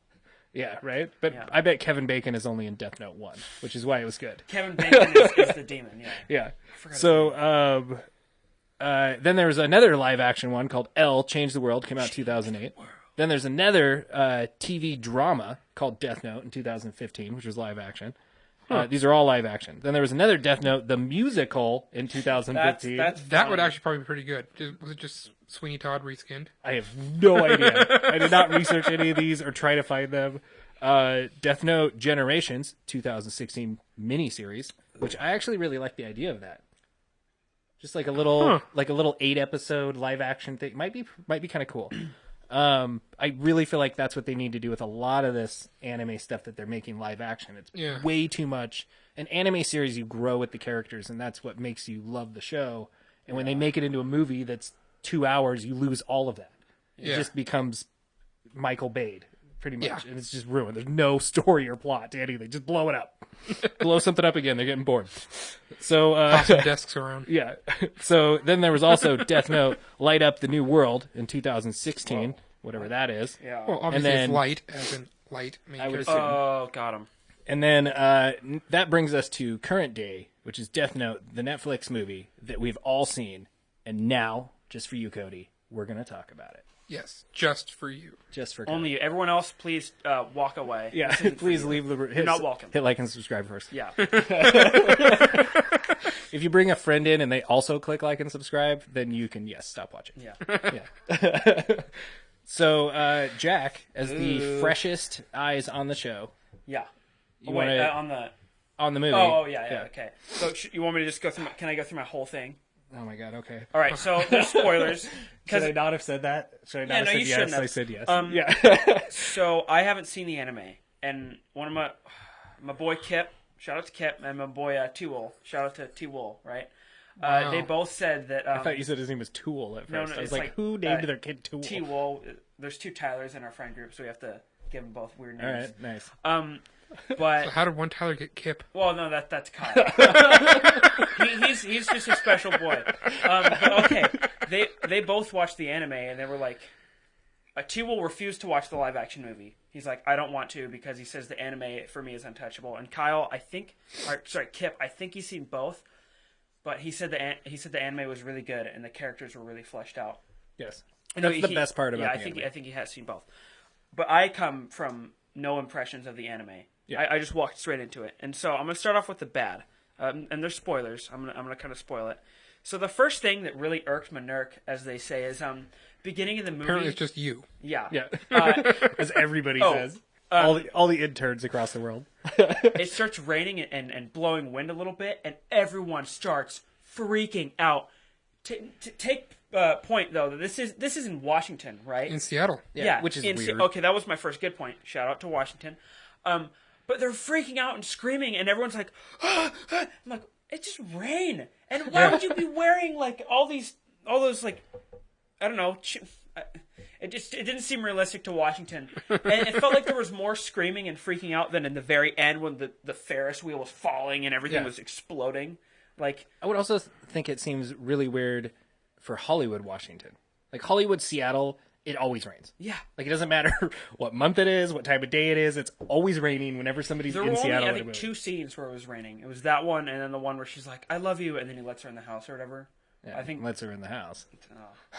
Yeah, right? But Yeah. I bet Kevin Bacon is only in Death Note 1, which is why it was good. Kevin Bacon is the demon. Yeah. Yeah. So, then there was another live action one called L, Change the World, came out in 2008. Then there's another TV drama called Death Note in 2015, which was live action. These are all live action. Then there was another Death Note, the musical, in 2015. That's That would funny. actually probably be pretty good. Was it just Sweeney Todd reskinned? I have no idea. I did not research any of these or try to find them. Death Note Generations 2016 miniseries, which I actually really like the idea of that. Just like a little 8-episode live action thing might be kind of cool. I really feel like that's what they need to do with a lot of this anime stuff that they're making live action. It's way too much. An anime series, you grow with the characters, and that's what makes you love the show. And when they make it into a movie that's 2 hours, you lose all of that. It just becomes Michael Bay, pretty much. Yeah. And it's just ruined. There's no story or plot to anything. Just blow it up. Blow something up again. They're getting bored. So, Toss some desks around. yeah. So then there was also Death Note Light Up the New World in 2016, whatever that is. Yeah. Well, obviously then- it's light, as in light. Main I would character. assume. Oh, got him. And then that brings us to current day, which is Death Note, the Netflix movie that we've all seen. And now, just for you, Kody, we're going to talk about it. Yes, just for you. Just for Kody. Only you. Everyone else, please walk away. Yeah, This isn't for please you. leave the You're not welcome. Hit like and subscribe first. Yeah. If you bring a friend in and they also click like and subscribe, then you can, stop watching. Yeah. Yeah. So, Jack, as the freshest eyes on the show, Yeah. You Wait, wanna- on the movie. Oh, yeah, okay. So you want me to just go through? Can I go through my whole thing? Oh my god, okay. All right. So there's spoilers. Should Because I not have said that? Should I not Yeah, have no, said you yes? shouldn't have. I said yes. Yeah. So I haven't seen the anime, and one of my boy Kip, shout out to Kip, and my boy T-Wool, shout out to T-Wool, right? Wow. They both said that. I thought you said his name was Tool at first. No, I was it's like, who named their kid Tool? T-Wool. There's 2 Tylers in our friend group, so we have to give them both weird names. All right, nice. But So how did one Tyler get Kip? well, no, that's Kyle. he's just a special boy. But okay, they both watched the anime and they were like, T-Wool refused to watch the live action movie. He's like, I don't want to because he says the anime for me is untouchable. And Kyle, Kip, I think he's seen both, but he said the anime was really good and the characters were really fleshed out. Yes, And that's the best part about I the think anime. I think he has seen both. But I come from no impressions of the anime. Yeah. I just walked straight into it, and so I'm gonna start off with the bad. And there's spoilers. I'm gonna kind of spoil it. So the first thing that really irked my nerk, as they say, is beginning of the movie. Apparently, it's just you. Yeah. Yeah, as everybody says. All the interns across the world. It starts raining and blowing wind a little bit, and everyone starts freaking out. Take point though that this is in Washington, right? In Seattle. Yeah, which is weird. Okay, that was my first good point. Shout out to Washington. But they're freaking out and screaming, and everyone's like, I'm like, it's just rain. And why would you be wearing like all those like, I don't know. It didn't seem realistic to Washington, and it felt like there was more screaming and freaking out than in the very end when the Ferris wheel was falling and everything was exploding. Like, I would also think it seems really weird for Hollywood, Washington. Like Hollywood, Seattle, it always rains. yeah. Like it doesn't matter what month it is, what time of day it is. It's always raining whenever somebody's There in were only, Seattle. I think, 2 scenes where it was raining. It was that one, and then the one where she's like, "I love you," and then he lets her in the house or whatever. Yeah, I think lets her in the house. he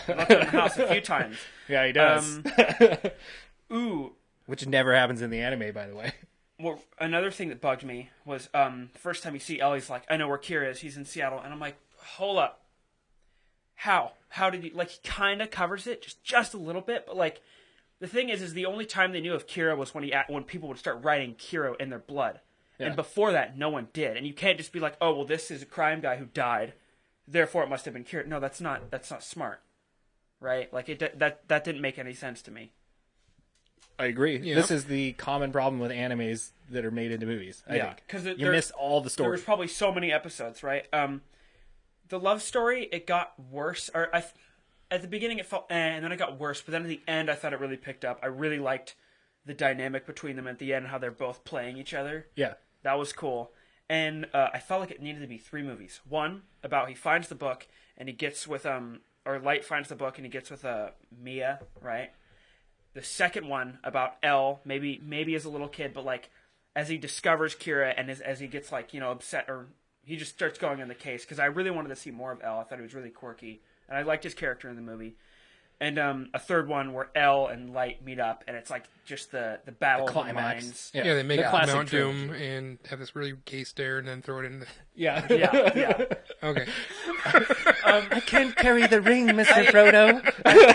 lets her in the house a few times. Yeah, he does. Ooh. Which never happens in the anime, by the way. Well, another thing that bugged me was first time you see Ellie's like, I know where Kira is. He's in Seattle, and I'm like, hold up. How did you like? He kind of covers it just a little bit, but like the thing is the only time they knew of Kira was when people would start writing Kira in their blood, and before that, no one did. And you can't just be like, oh well, this is a crime guy who died, therefore it must have been Kira. No, that's not smart, right? Like that didn't make any sense to me. I agree. Yeah. This is the common problem with animes that are made into movies. I think because you miss all the There story. was probably so many episodes, right? The love story, it got worse. At the beginning it felt and then it got worse. But then at the end, I thought it really picked up. I really liked the dynamic between them at the end, how they're both playing each other. Yeah. That was cool. And I felt like it needed to be 3 movies. One, about he finds the book, and he gets with, or Light finds the book, and he gets with Mia, right? The second one about Elle, maybe as a little kid, but like as he discovers Kira and as he gets like, upset, or he just starts going on the case, because I really wanted to see more of Elle. I thought he was really quirky, and I liked his character in the movie. And a third one where Elle and Light meet up, and it's like just the battle of the minds. Yeah, they make The classic Mount trilogy. Doom and have this really gay stare and then throw it in the... Yeah. Yeah. Okay. I can't carry the ring, Mr. Frodo.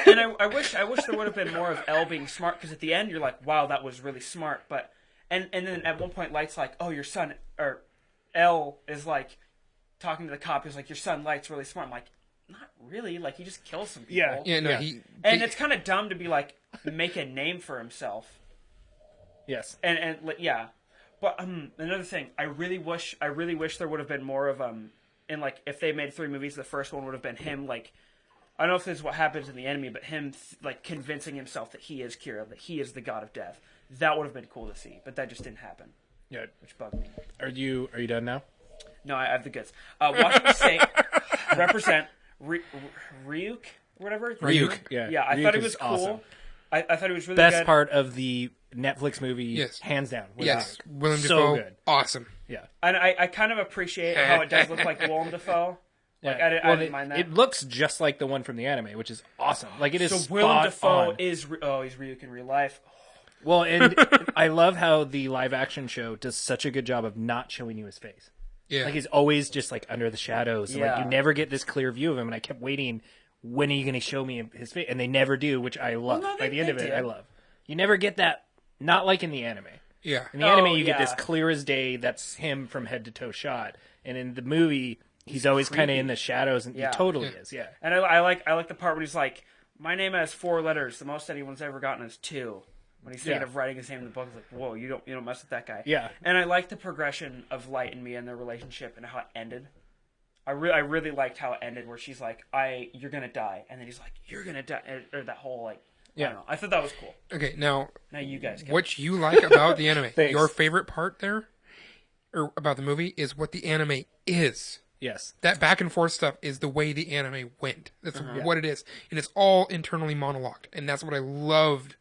And I wish there would have been more of Elle being smart, because at the end you're like, wow, that was really smart. But and then at one point Light's like, oh, your son, or Elle is like talking to the cop. He's like, your son Light's really smart. I'm like, not really. Like, he just kills some people. Yeah, no, Yeah. And it's kind of dumb to be like make a name for himself. Yes. And yeah. But another thing, I really wish there would have been more of and like if they made 3 movies, the first one would have been him like, I don't know if this is what happens in the anime, but him like convincing himself that he is Kira, that he is the god of death. That would have been cool to see, but that just didn't happen, Yeah. which bugged me. Are you done now? No, I have the goods. Washington State represent Ryuk, whatever. Ryuk, yeah. Yeah, I Ryuk thought it is was cool. awesome. I thought it was really Best good. part of the Netflix movie, Yes. hands down. Yes, Willem So Dafoe, good. awesome. Yeah. And I kind of appreciate how it does look like Willem Dafoe. Like, I didn't mind that. It looks just like the one from the anime, which is awesome. Like it is So Willem spot Dafoe on. is he's Ryuk in real life. Well, and I love how the live action show does such a good job of not showing you his face. Yeah. Like he's always just like under the shadows. And, like Yeah. you never get this clear view of him. And I kept waiting, when are you going to show me his face? And they never do, which I love. no, By the end they of it, did. I love. You never get that. Not like in the anime. Yeah. In the anime, you yeah. get this clear as day. That's him from head to toe shot. And in the movie, he's always kind of creepy. in the shadows, and Yeah. he totally is. Yeah. And I like the part when he's like, my name has 4 letters. The most anyone's ever gotten is 2. When he's thinking Yeah. of writing his name in the book, he's like, whoa, you don't mess with that guy. Yeah. And I like the progression of Light and Mia and their relationship and how it ended. I really liked how it ended, where she's like, "You're gonna die," and then he's like, "You're gonna die," or that whole like. I don't know. I thought that was cool. Okay, now you guys. What you like about the anime? Your favorite part there, or about the movie, is what the anime is. Yes. That back and forth stuff is the way the anime went. That's what it is, and it's all internally monologued, and that's what I loved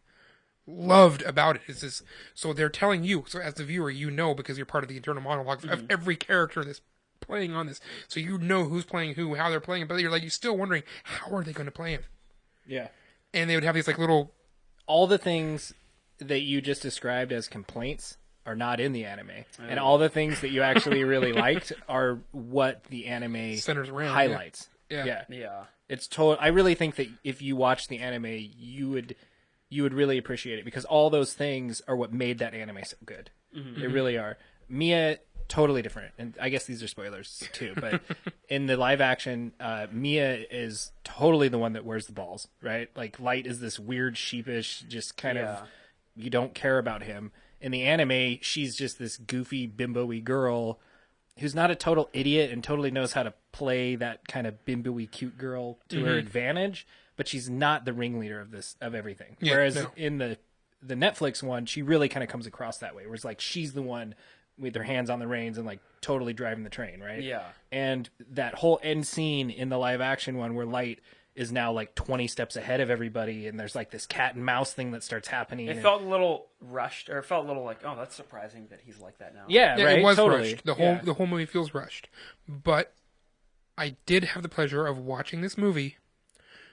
about it. Is this? So they're telling you, so as the viewer, you know, because you're part of the internal monologue of every character that's playing on this, so you know who's playing who, how they're playing, but you're still wondering, how are they going to play him? Yeah. And they would have these little... All the things that you just described as complaints are not in the anime. And all the things that you actually really liked are what the anime centers around, highlights. Yeah. It's total. I really think that if you watch the anime, you would really appreciate it, because all those things are what made that anime so good. Mm-hmm. They really are. Mia, totally different, and I guess these are spoilers too, but in the live action, Mia is totally the one that wears the balls, right? Like, Light is this weird, sheepish, just kind of, you don't care about him. In the anime, she's just this goofy, bimbo-y girl who's not a total idiot and totally knows how to play that kind of bimbo-y cute girl to her advantage, but she's not the ringleader of everything. Yeah, Whereas in the Netflix one, she really kind of comes across that way, where it's like she's the one with her hands on the reins and totally driving the train, right? Yeah. And that whole end scene in the live action one, where Light is now 20 steps ahead of everybody, and there's this cat and mouse thing that starts happening. It felt a little rushed, or it felt a little oh, that's surprising that he's like that now. Yeah, right. It was totally. rushed. The whole movie feels rushed. But I did have the pleasure of watching this movie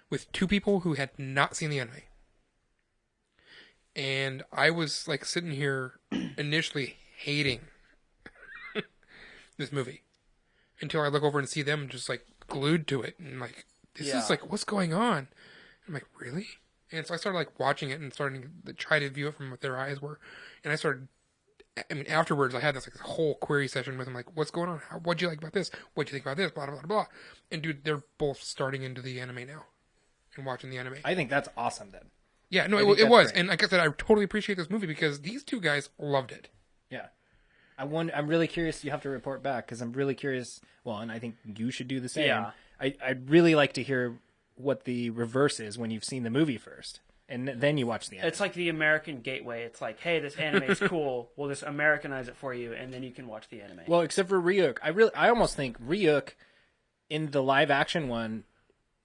with two people who had not seen the anime. And I was sitting here initially hating this movie until I look over and see them just glued to it and this is what's going on? I'm like, really? And so I started watching it and starting to try to view it from what their eyes were, and I started. I mean, afterwards I had this whole query session with them, what's going on? What'd you like about this? What'd you think about this? Blah blah blah blah. And dude, they're both starting into the anime now and watching the anime. I think that's awesome then. Yeah, no, it was, great. And like I said, I totally appreciate this movie because these two guys loved it. Yeah. I'm really curious. You have to report back, because I'm really curious. Well, and I think you should do the same. Yeah. I'd really like to hear what the reverse is when you've seen the movie first, and then you watch the anime. It's like the American gateway. It's like, hey, this anime is cool. We'll just Americanize it for you, and then you can watch the anime. Well, except for Ryuk. I almost think Ryuk in the live action one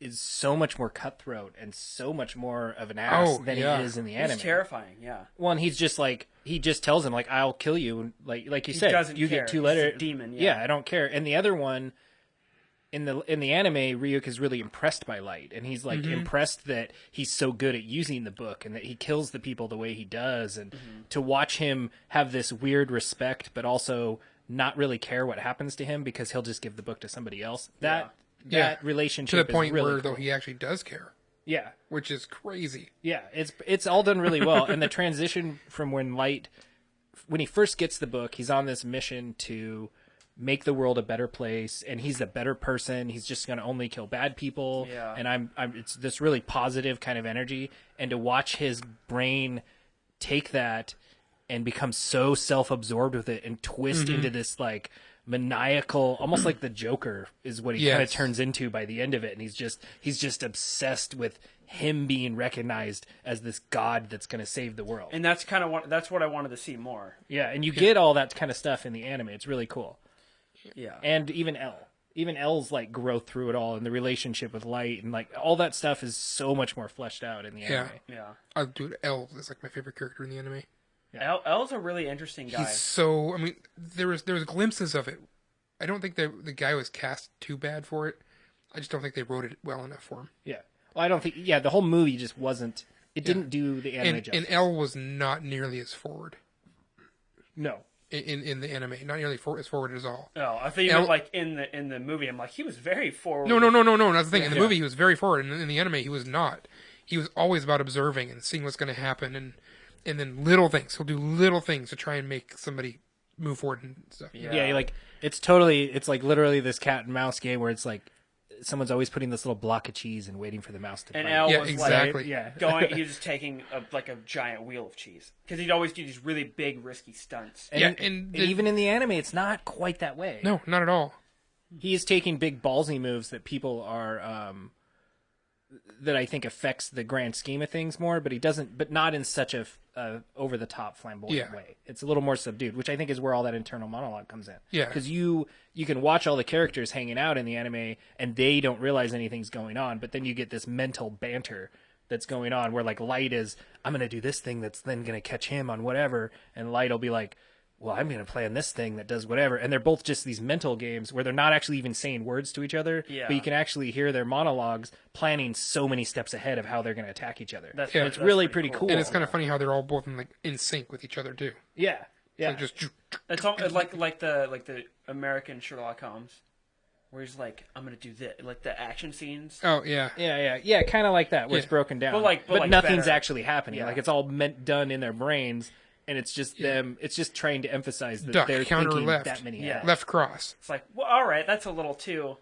is so much more cutthroat and so much more of an ass than he is in the anime. He's terrifying, yeah. Well, and he's just he just tells him I'll kill you, like you said, you care. get 2 letters. He's a demon, I don't care. And the other one, in the anime, Ryuk is really impressed by Light, and he's impressed that he's so good at using the book and that he kills the people the way he does, and to watch him have this weird respect but also not really care what happens to him because he'll just give the book to somebody else. That relationship to the point is really where cool. though he actually does care. Yeah, which is crazy. Yeah, it's all done really well, and the transition from when he first gets the book, he's on this mission to make the world a better place, and he's a better person. He's just going to only kill bad people, and it's this really positive kind of energy, and to watch his brain take that and become so self-absorbed with it and twist into this maniacal, almost like the Joker is what he kind of turns into by the end of it, and he's just obsessed with him being recognized as this god that's going to save the world. And that's what I wanted to see more. Yeah, and you get all that kind of stuff in the anime. It's really cool. Yeah. And even L's growth through it all, and the relationship with Light, and all that stuff is so much more fleshed out in the anime. Yeah. Dude, L is my favorite character in the anime. Yeah. L's a really interesting guy. He's so, I mean, there was glimpses of it. I don't think the guy was cast too bad for it. I just don't think they wrote it well enough for him. Yeah. Well, I don't think, the whole movie just wasn't, it didn't do the anime justice. And L was not nearly as forward. No. In the anime, not nearly as forward as all. Oh, I thought you meant in the movie. I'm he was very forward. No. That's the thing. In the movie, he was very forward, and in the anime, he was not. He was always about observing and seeing what's going to happen, and then little things. He'll do little things to try and make somebody move forward and stuff. Yeah, it's literally this cat and mouse game where it's someone's always putting this little block of cheese and waiting for the mouse to bite. And L was exactly. he was just taking a giant wheel of cheese because he'd always do these really big risky stunts. And even in the anime, it's not quite that way. No, not at all. He is taking big ballsy moves that people are that I think affects the grand scheme of things more, but he doesn't, but not in such a over the top flamboyant way. It's a little more subdued, which I think is where all that internal monologue comes in. Yeah, because you can watch all the characters hanging out in the anime and they don't realize anything's going on, but then you get this mental banter that's going on where like Light is, I'm going to do this thing that's then going to catch him on whatever, and Light will be like, well, I'm going to play on this thing that does whatever. And they're both just these mental games where they're not actually even saying words to each other, but you can actually hear their monologues planning so many steps ahead of how they're going to attack each other. It's really pretty cool. And it's kind of funny how they're all both in sync with each other too. Yeah. Yeah. It's just it's like the American Sherlock Holmes, where he's like, I'm gonna do this, like the action scenes. Oh yeah. Yeah, kind of like that, where it's broken down. But nothing's actually happening. Yeah. Like it's all done in their brains. And it's just them. It's just trying to emphasize that they're thinking left. that many. Left cross. It's like, well, all right, that's a little too.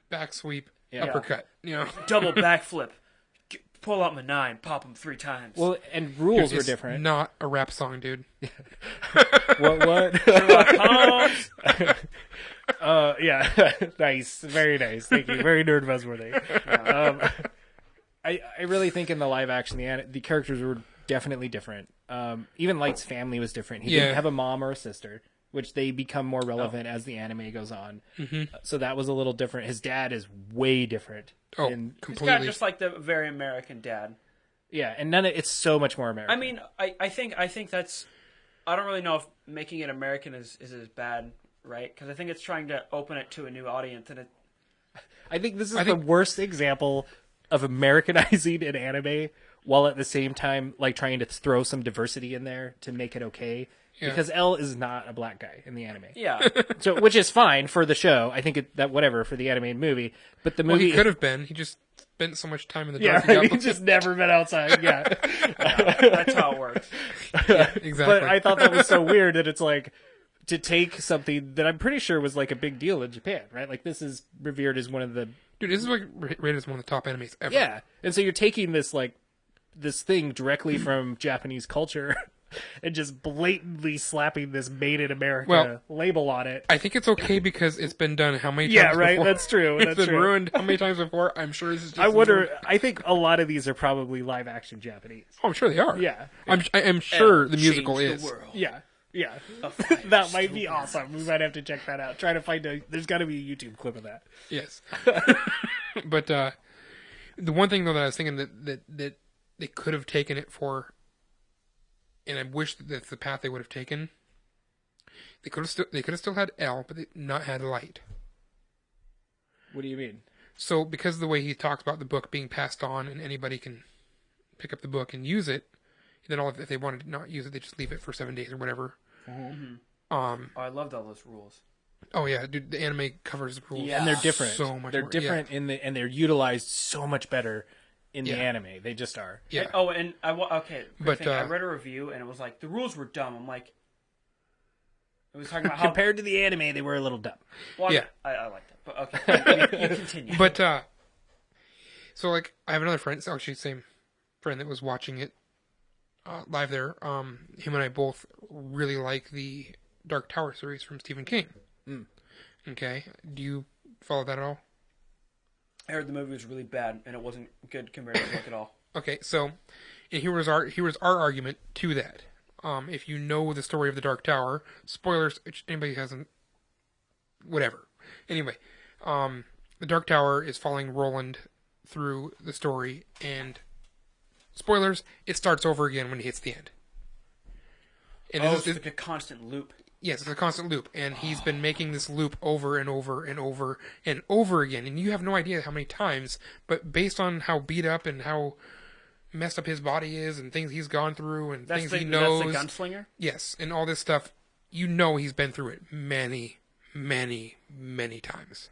Back sweep, uppercut. Double backflip. Pull out my 9, pop them 3 times. Well, and rules were different. Not a rap song, dude. What? Sherlock Holmes. Yeah, nice, very nice. Thank you, very Nerdbuzzed worthy. I really think in the live action the characters were definitely different. Even Light's family was different. He didn't have a mom or a sister, which they become more relevant as the anime goes on. So that was a little different. His dad is way different. Oh, completely. He's got just like the very American dad. Yeah, and it's so much more American. I mean, I think that's. I don't really know if making it American is as bad, right? Because I think it's trying to open it to a new audience, and I think this is the worst example of Americanizing an anime while at the same time like trying to throw some diversity in there to make it okay. Yeah. Because L is not a black guy in the anime. Yeah. So which is fine for the show. I think that whatever for the animated movie, but the movie he could have been. He just spent so much time in the dark. Yeah, he just never been outside. Yeah. That's how it works. Yeah, exactly. But I thought that was so weird that it's like to take something that I'm pretty sure was like a big deal in Japan, right? Like this is revered as one of the Dude, this is like rated as one of the top animes ever. Yeah. And so you're taking this thing directly from Japanese culture and just blatantly slapping this made in America label on it. I think it's okay because it's been done how many times before? Yeah, right, that's true. It's been ruined how many times before? I'm sure this is just I think a lot of these are probably live action Japanese. Oh, I'm sure they are. Yeah. I'm sure the musical is. The world. Yeah. Yeah. That might be awesome. We might have to check that out. Try to find there's got to be a YouTube clip of that. Yes. But the one thing though that I was thinking that they could have taken it for, and I wish that's the path they would have taken. They could have still had L, but they not had Light. What do you mean? So because of the way he talks about the book being passed on and anybody can pick up the book and use it, then if they wanted to not use it, they just leave it for 7 days or whatever. Mm-hmm. I loved all those rules. Oh yeah, dude, the anime covers the rules. Yeah. And they're different. So much. They're more. different and they're utilized so much better in the anime. They just are. Yeah. And I read a review and it was like the rules were dumb. I'm like, it was talking about how compared to the anime, they were a little dumb. Well, yeah, I like that. But okay, you continue. But so like I have another friend, actually same friend that was watching it live there. Him and I both really like the Dark Tower series from Stephen King. Mm. Okay, do you follow that at all? I heard the movie was really bad and it wasn't good compared to the book at all. Okay, so and here was our argument to that. If you know the story of the Dark Tower, spoilers. Anybody who hasn't, whatever. Anyway, the Dark Tower is following Roland through the story, and spoilers, it starts over again when he hits the end. And it's like a constant loop. Yes, it's a constant loop, and he's been making this loop over and over and over and over again, and you have no idea how many times, but based on how beat up and how messed up his body is and things he's gone through and things he knows. That's the gunslinger? Yes, and all this stuff, you know he's been through it many, many, many times.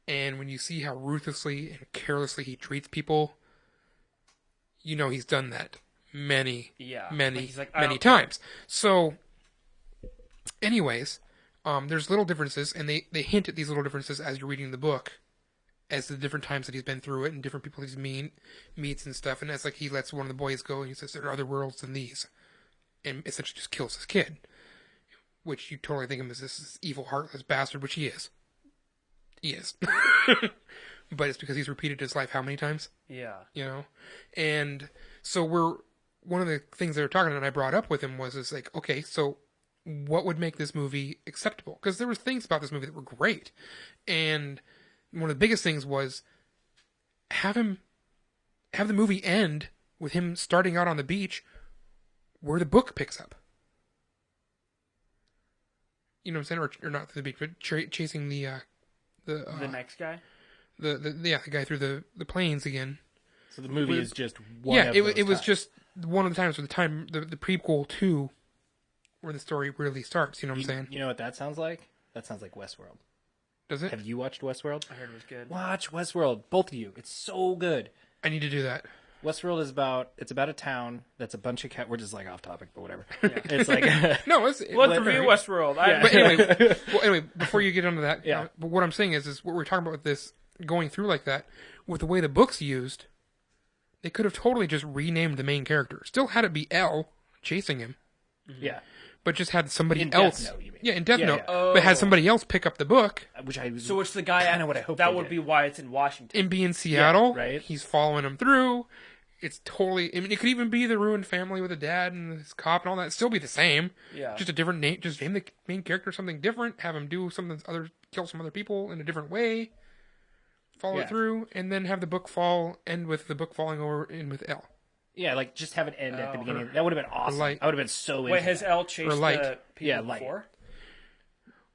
And when you see how ruthlessly and carelessly he treats people, you know he's done that many times. So, anyways, there's little differences, and they hint at these little differences as you're reading the book, as the different times that he's been through it and different people he's meets and stuff. And that's like he lets one of the boys go and he says there are other worlds than these, and essentially just kills his kid. which you totally think of him as this evil, heartless bastard, which he is. He is. But it's because he's repeated his life how many times? Yeah. You know? And so one of the things they were talking about and I brought up with him was like, okay, so what would make this movie acceptable? Because there were things about this movie that were great. And one of the biggest things was have the movie end with him starting out on the beach where the book picks up. You know what I'm saying? Or not through the beach, but chasing the next guy? The guy through the plains again. So the movie is just one yeah, of it those was times. just one of the times where the prequel to where the story really starts. You know what I'm saying? You know what that sounds like? That sounds like Westworld. Does it? Have you watched Westworld? I heard it was good. Watch Westworld, both of you. It's so good. I need to do that. Westworld is about a town that's a bunch of we're just like off topic, but whatever. It's like No, Let's review Westworld. But anyway, before you get onto that, Yeah. but what I'm saying is what we're talking about with this going through like that, with the way the book's used, they could have totally just renamed the main character. Still had it be Elle chasing him, yeah, but just had somebody In else. Death Note, you mean? Yeah, in Death Yeah, Note, yeah. but had somebody else pick up the book. which I So it's the guy Kinda what I hope that they would did. be why it's in Washington. And be in Seattle, Yeah, right. He's following him through. It's totally. I mean, it could even be the ruined family with a dad and his cop and all that. It'd still be the same. Yeah. Just a different name. Just name the main character something different. Have him do kill some other people in a different way. Follow Yeah. it through, and then have the book end with the book falling over in with Elle. yeah, like just have it end at the Oh. beginning. That would have been awesome. Light. I would have been so into Wait, has that. Elle chased Or Light. the people Yeah, Light. before?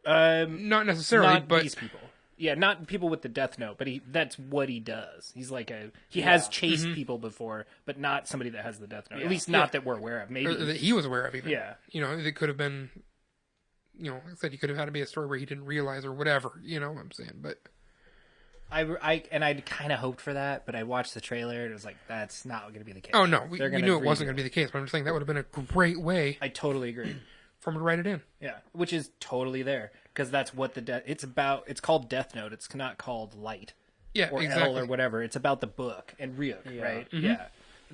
Not necessarily, not but these people. Yeah, not people with the Death Note, but that's what he does. He's like he has chased people before, but not somebody that has the Death Note. At least not that we're aware of. Maybe or that he was aware of even. Yeah. You know, it could have been. You know, like I said, he could have had to be a story where he didn't realize or whatever. You know what I'm saying? But I'd kind of hoped for that, but I watched the trailer and it was like that's not going to be the case. oh no, we They're gonna knew it wasn't redo going to be the case. But I'm just saying that would have been a great way I totally agree. for him to write it in. Yeah, which is totally there because that's what it's about. It's called Death Note. It's not called Light Yeah, or exactly. L or whatever. It's about the book and Ryuk, right? Yeah,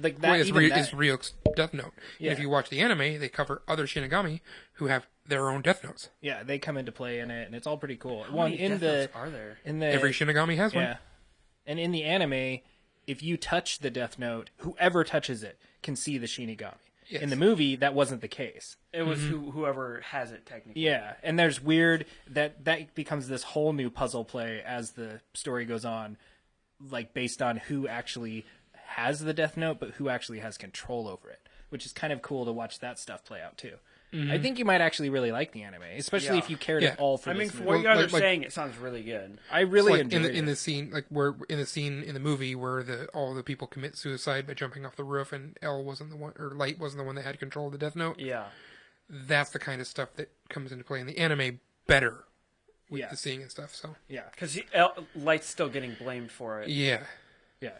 like that. Well, it's even that- it's Ryuk's Death Note. Yeah. And if you watch the anime, they cover other Shinigami who have their own Death Notes. yeah, they come into play in it, and it's all pretty cool. How many Death Notes are there? in the Every Shinigami has one. yeah, and in the anime, if you touch the Death Note, whoever touches it can see the Shinigami. Yes. In the movie, that wasn't the case. It was whoever has it, technically. Yeah, and there's weird that becomes this whole new puzzle play as the story goes on, like based on who actually has the Death Note, but who actually has control over it, which is kind of cool to watch that stuff play out too. I think you might actually really like the anime, especially Yeah. if you cared Yeah. at all for I mean, this for movie. what you guys are like- saying, it sounds really good. I really Like enjoyed in the it. scene, like where in the scene in the movie where all the people commit suicide by jumping off the roof, and L wasn't the one, or Light wasn't the one that had control of the Death Note. Yeah. That's the kind of stuff that comes into play in the anime better with Yeah. the seeing and stuff. So Yeah, Because Light's still getting blamed for it. yeah, yeah.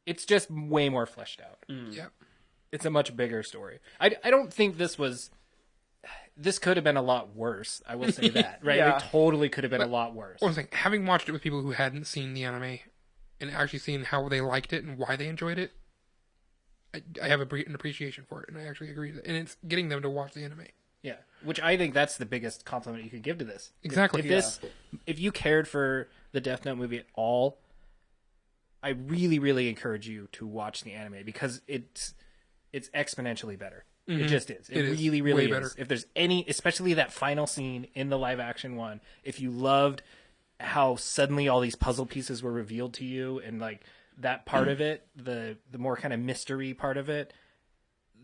It's just way more fleshed out. yeah. It's a much bigger story. I don't think this could have been a lot worse. I will say that, right? Yeah. It totally could have been a lot worse. What I'm saying, having watched it with people who hadn't seen the anime and actually seen how they liked it and why they enjoyed it, I have an appreciation for it, and I actually agree with it. And it's getting them to watch the anime. Yeah, which I think that's the biggest compliment you could give to this. Exactly. If you cared for the Death Note movie at all, I really, really encourage you to watch the anime because it's exponentially better. It just is. It is. really, really Way is. better. If there's any, especially that final scene in the live action one, if you loved how suddenly all these puzzle pieces were revealed to you and like that part of it, the more kind of mystery part of it,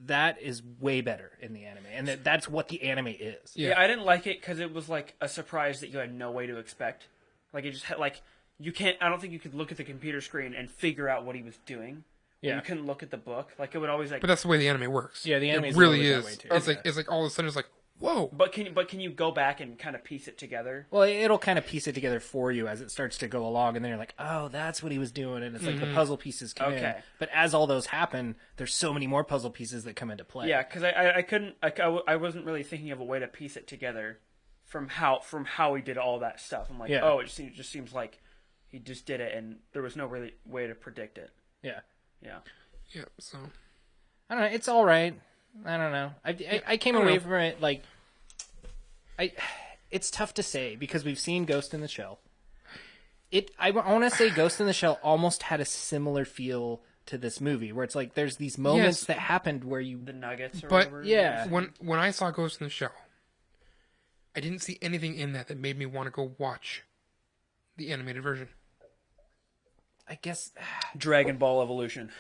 that is way better in the anime, and that's what the anime is. Yeah. Yeah, I didn't like it because it was like a surprise that you had no way to expect. Like it just had like you can't. I don't think you could look at the computer screen and figure out what he was doing. Yeah. You couldn't look at the book. Like it would always like. But that's the way the anime works. Yeah, the anime it is really always is. that way, too. It's like all of a sudden it's like, whoa. But can you go back and kind of piece it together? Well, it'll kind of piece it together for you as it starts to go along, and then you're like, oh, that's what he was doing, and it's like the puzzle pieces come in. Okay. But as all those happen, there's so many more puzzle pieces that come into play. Yeah, because I couldn't. I wasn't really thinking of a way to piece it together from how he did all that stuff. I'm like, Yeah. oh, it just seems like he just did it, and there was no really way to predict it. Yeah. Yeah. Yeah, so I don't know. It's all right. I don't know. I came away from it like it's tough to say because we've seen Ghost in the Shell. I want to say Ghost in the Shell almost had a similar feel to this movie, where it's like there's these moments that happened where the nuggets or but whatever. Yeah. When I saw Ghost in the Shell, I didn't see anything in that made me want to go watch the animated version. I guess Dragon Ball Evolution.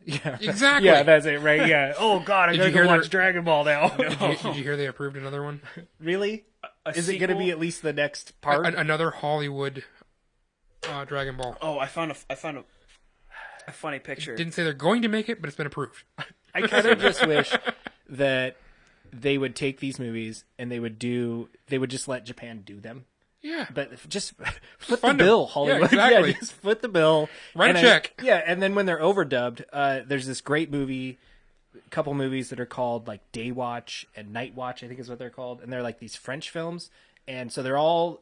yeah, Exactly. yeah, that's it, right? Yeah. Oh God, I gotta go watch Dragon Ball now. Did you hear they approved another one? Really? Is it going to sequel? be at least the next part? Another Hollywood Dragon Ball. Oh, I found a funny picture. Didn't say they're going to make it, but it's been approved. I kind of just wish that they would take these movies and they would just let Japan do them. Yeah. But just foot the Fund 'em. bill, Hollywood. Yeah, exactly. Just foot the bill. Write a And check. And then when they're overdubbed, there's this great movie, a couple movies that are called like Day Watch and Night Watch, I think is what they're called. And they're like these French films. And so they're all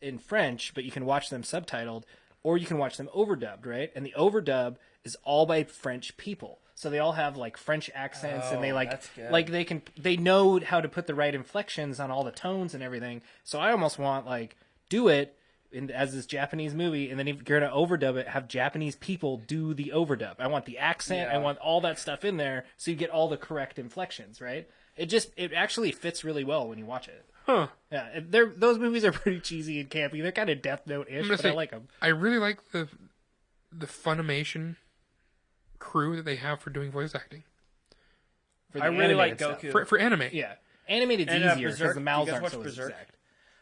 in French, but you can watch them subtitled or you can watch them overdubbed, right? And the overdub is all by French people. So they all have like French accents and they that's good. like they know how to put the right inflections on all the tones and everything. So I almost want like do it as this Japanese movie, and then if you're gonna overdub it, have Japanese people do the overdub. I want the accent, I want all that stuff in there, so you get all the correct inflections, right? It actually fits really well when you watch it. Huh. Yeah, those movies are pretty cheesy and campy. They're kind of Death Note-ish, but I like them. I really like the Funimation crew that they have for doing voice acting. For the I really like animated Goku. stuff. For anime. Yeah, animated's And, easier Berserk. because the mouths You guys aren't watch so Berserk? exact.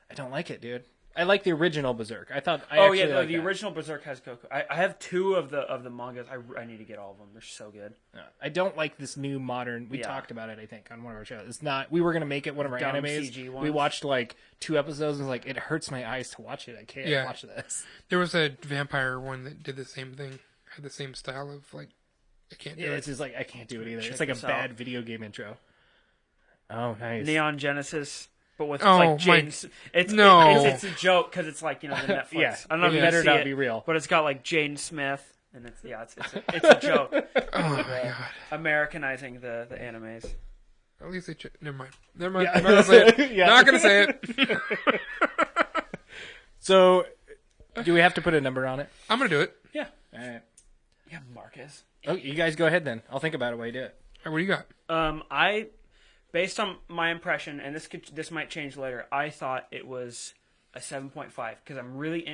I don't like it, dude. I like the original Berserk. I The original Berserk has Goku. I have 2 of the mangas. I need to get all of them. They're so good. I don't like this new modern. We talked about it, I think, on one of our shows. It's not. We were gonna make it one of our Dumb animes. CG We ones. watched like 2 episodes and was like, it hurts my eyes to watch it. I can't watch this. There was a vampire one that did the same thing. Had the same style of like, I can't do Yeah, it. it's just like I can't do it either. Check It's like a this bad out. video game intro. Oh, nice. Neon Genesis, but with Oh, like my- James. It's a joke because it's like the Netflix. Yeah, I don't know if it you better see not it, be real. but it's got like Jaden Smith, and it's a joke. Oh my god. Americanizing the animes. At least they never mind. Never mind. Yeah. I'm not gonna say it. Yeah. Not gonna say it. So, do we have to put a number on it? I'm gonna do it. Yeah, All right. yeah, Marcus. Oh, you guys go ahead then. I'll think about it while you do it. All right, what do you got? I, based on my impression, and this might change later. I thought it was a 7.5 because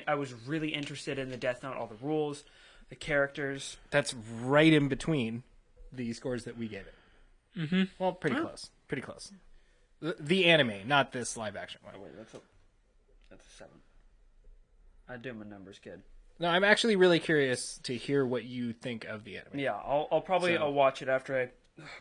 I was really interested in the Death Note, all the rules, the characters. That's right in between the scores that we gave it. Mm-hmm. Well, pretty close. Pretty close. The anime, not this live action one. Wait, that's a 7. I do my numbers good. No, I'm actually really curious to hear what you think of the anime. Yeah, I'll probably So- watch it after I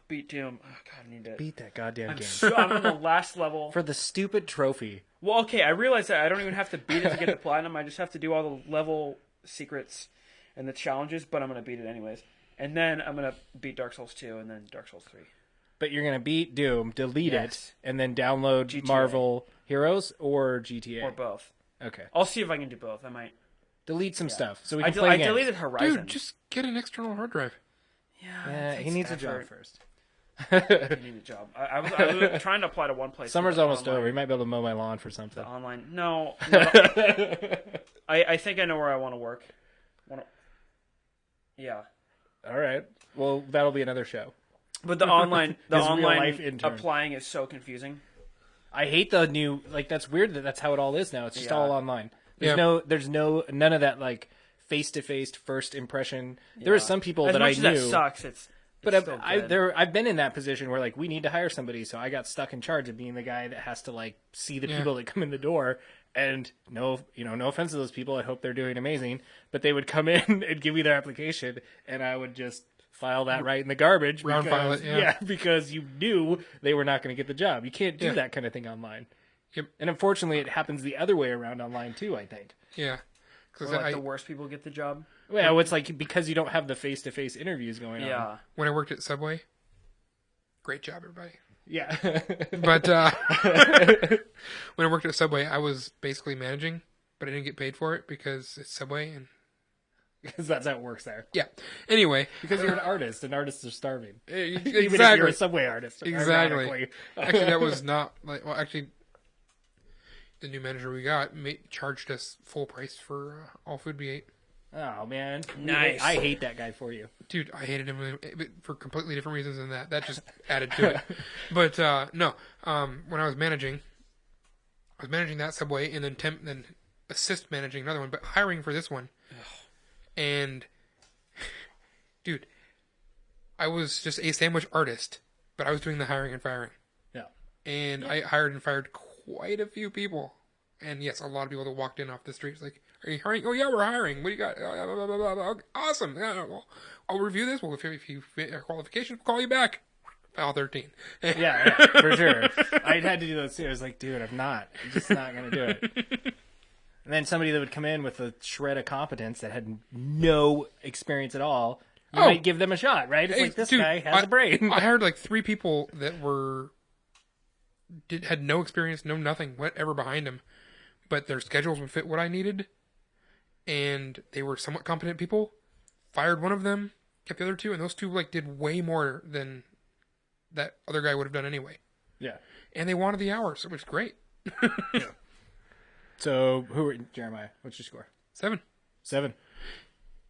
beat Doom. Oh, God, I need to. Beat that goddamn game. I'm on the last level. For the stupid trophy. Well, okay, I realize that I don't even have to beat it to get the platinum. I just have to do all the level secrets and the challenges, but I'm going to beat it anyways. And then I'm going to beat Dark Souls 2 and then Dark Souls 3. But you're going to beat Doom, delete Yes. it, and then download GTA. Marvel Heroes or GTA? Or both. Okay. I'll see if I can do both. I might. Delete some stuff so we I can play games. deleted Horizon. Dude, just get an external hard drive. Yeah, he needs a job first. I need a job. I was trying to apply to one place. Summer's but almost online- over. You might be able to mow my lawn for something. Online. No. I think I know where I want to work. Yeah. All right. Well, that'll be another show. But the online His real-life intern. applying is so confusing. I hate the new, like, that's weird that that's how it all is now. It's just Yeah. all online. Yeah. There's none of that, like, face-to-face first impression. There are some people As that much I knew. as that sucks, it's But still I've good. been in that position where, like, we need to hire somebody, so I got stuck in charge of being the guy that has to, like, see the people that come in the door. And no offense to those people, I hope they're doing amazing, but they would come in and give me their application, and I would just file that right in the garbage. Round file it, yeah. Because you knew they were not going to get the job. You can't do that kind of thing online. Yep. And unfortunately, it happens the other way around online too, I think. Yeah. Because Or, like, the worst people get the job. Well, it's like because you don't have the face-to-face interviews going on. Yeah. when I worked at Subway, great job, everybody. Yeah. But when I worked at Subway, I was basically managing, but I didn't get paid for it because it's Subway and Because that's how it works there. Yeah. Anyway. Because you're an artist, and artists are starving. Exactly. Even if you're a Subway artist. Exactly. Ironically. Actually, that was not actually, the new manager we got charged us full price for all food we ate. Oh man, Nice. I hate that guy for you. Dude, I hated him for completely different reasons than that. That just added to it. But no, when I was managing that Subway, and then assist managing another one, but hiring for this one. And dude, I was just a sandwich artist, but I was doing the hiring and firing. Yeah. And I hired and fired quite a few people. And yes, a lot of people that walked in off the street. It's like, are you hiring? Oh yeah, we're hiring. What do you got? Blah, blah, blah, blah, blah. Awesome. Yeah, well, I'll review this. Well, if you fit our qualifications, we'll call you back. File 13. yeah, for sure. I had to do those too. I was like, dude, I'm just not going to do it. And then somebody that would come in with a shred of competence that had no experience at all, you might give them a shot, right? It's like, this guy has a brain. I hired like 3 people that had no experience, no nothing, whatever behind them, but their schedules would fit what I needed, and they were somewhat competent people. Fired one of them, kept the other 2, and those 2 did way more than that other guy would have done anyway. Yeah. And they wanted the hours, so it was great. Yeah. So, Jeremiah, what's your score? 7. 7.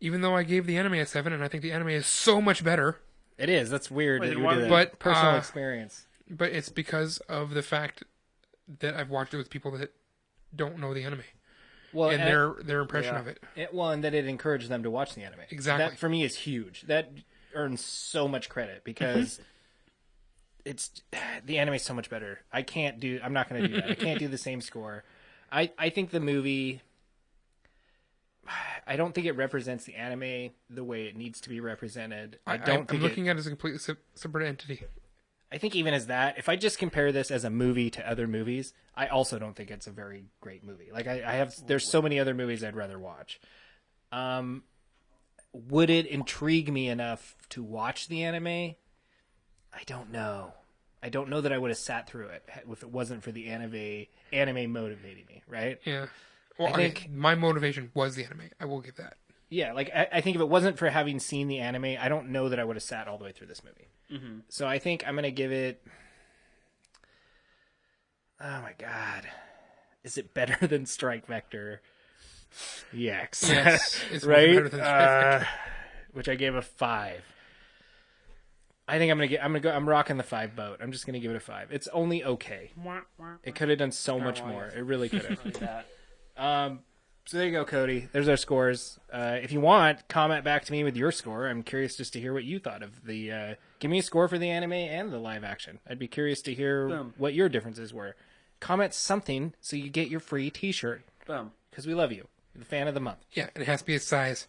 Even though I gave the anime a 7, and I think the anime is so much better. It is. That's weird. Wait, that you would do that. but personal experience. But it's because of the fact that I've watched it with people that don't know the anime. Well, and their impression of it. And that it encouraged them to watch the anime. Exactly. That, for me, is huge. That earns so much credit because the anime is so much better. I'm not going to do that. I can't do the same score. I think the movie, I don't think it represents the anime the way it needs to be represented. I'm looking at it as a completely separate entity. I think even as that, if I just compare this as a movie to other movies, I also don't think it's a very great movie. Like there's so many other movies I'd rather watch. Would it intrigue me enough to watch the anime? I don't know. I don't know that I would have sat through it if it wasn't for the anime motivating me, right? Yeah. Well, I think my motivation was the anime. I will give that. Yeah, I think if it wasn't for having seen the anime, I don't know that I would have sat all the way through this movie. Mm-hmm. So I think I'm going to give it... Oh my god. Is it better than Strike Vector? Yes. It's right? better than Strike Vector. Which I gave a 5. I think I'm rocking the 5 boat. I'm just gonna give it a 5. It's only okay. It could have done so much more. It really could have. So there you go, Kody. There's our scores. If you want, comment back to me with your score. I'm curious just to hear what you thought of the. Give me a score for the anime and the live action. I'd be curious to hear what your differences were. Comment something so you get your free T-shirt. Boom. Because we love you. You're the fan of the month. Yeah, it has to be a size.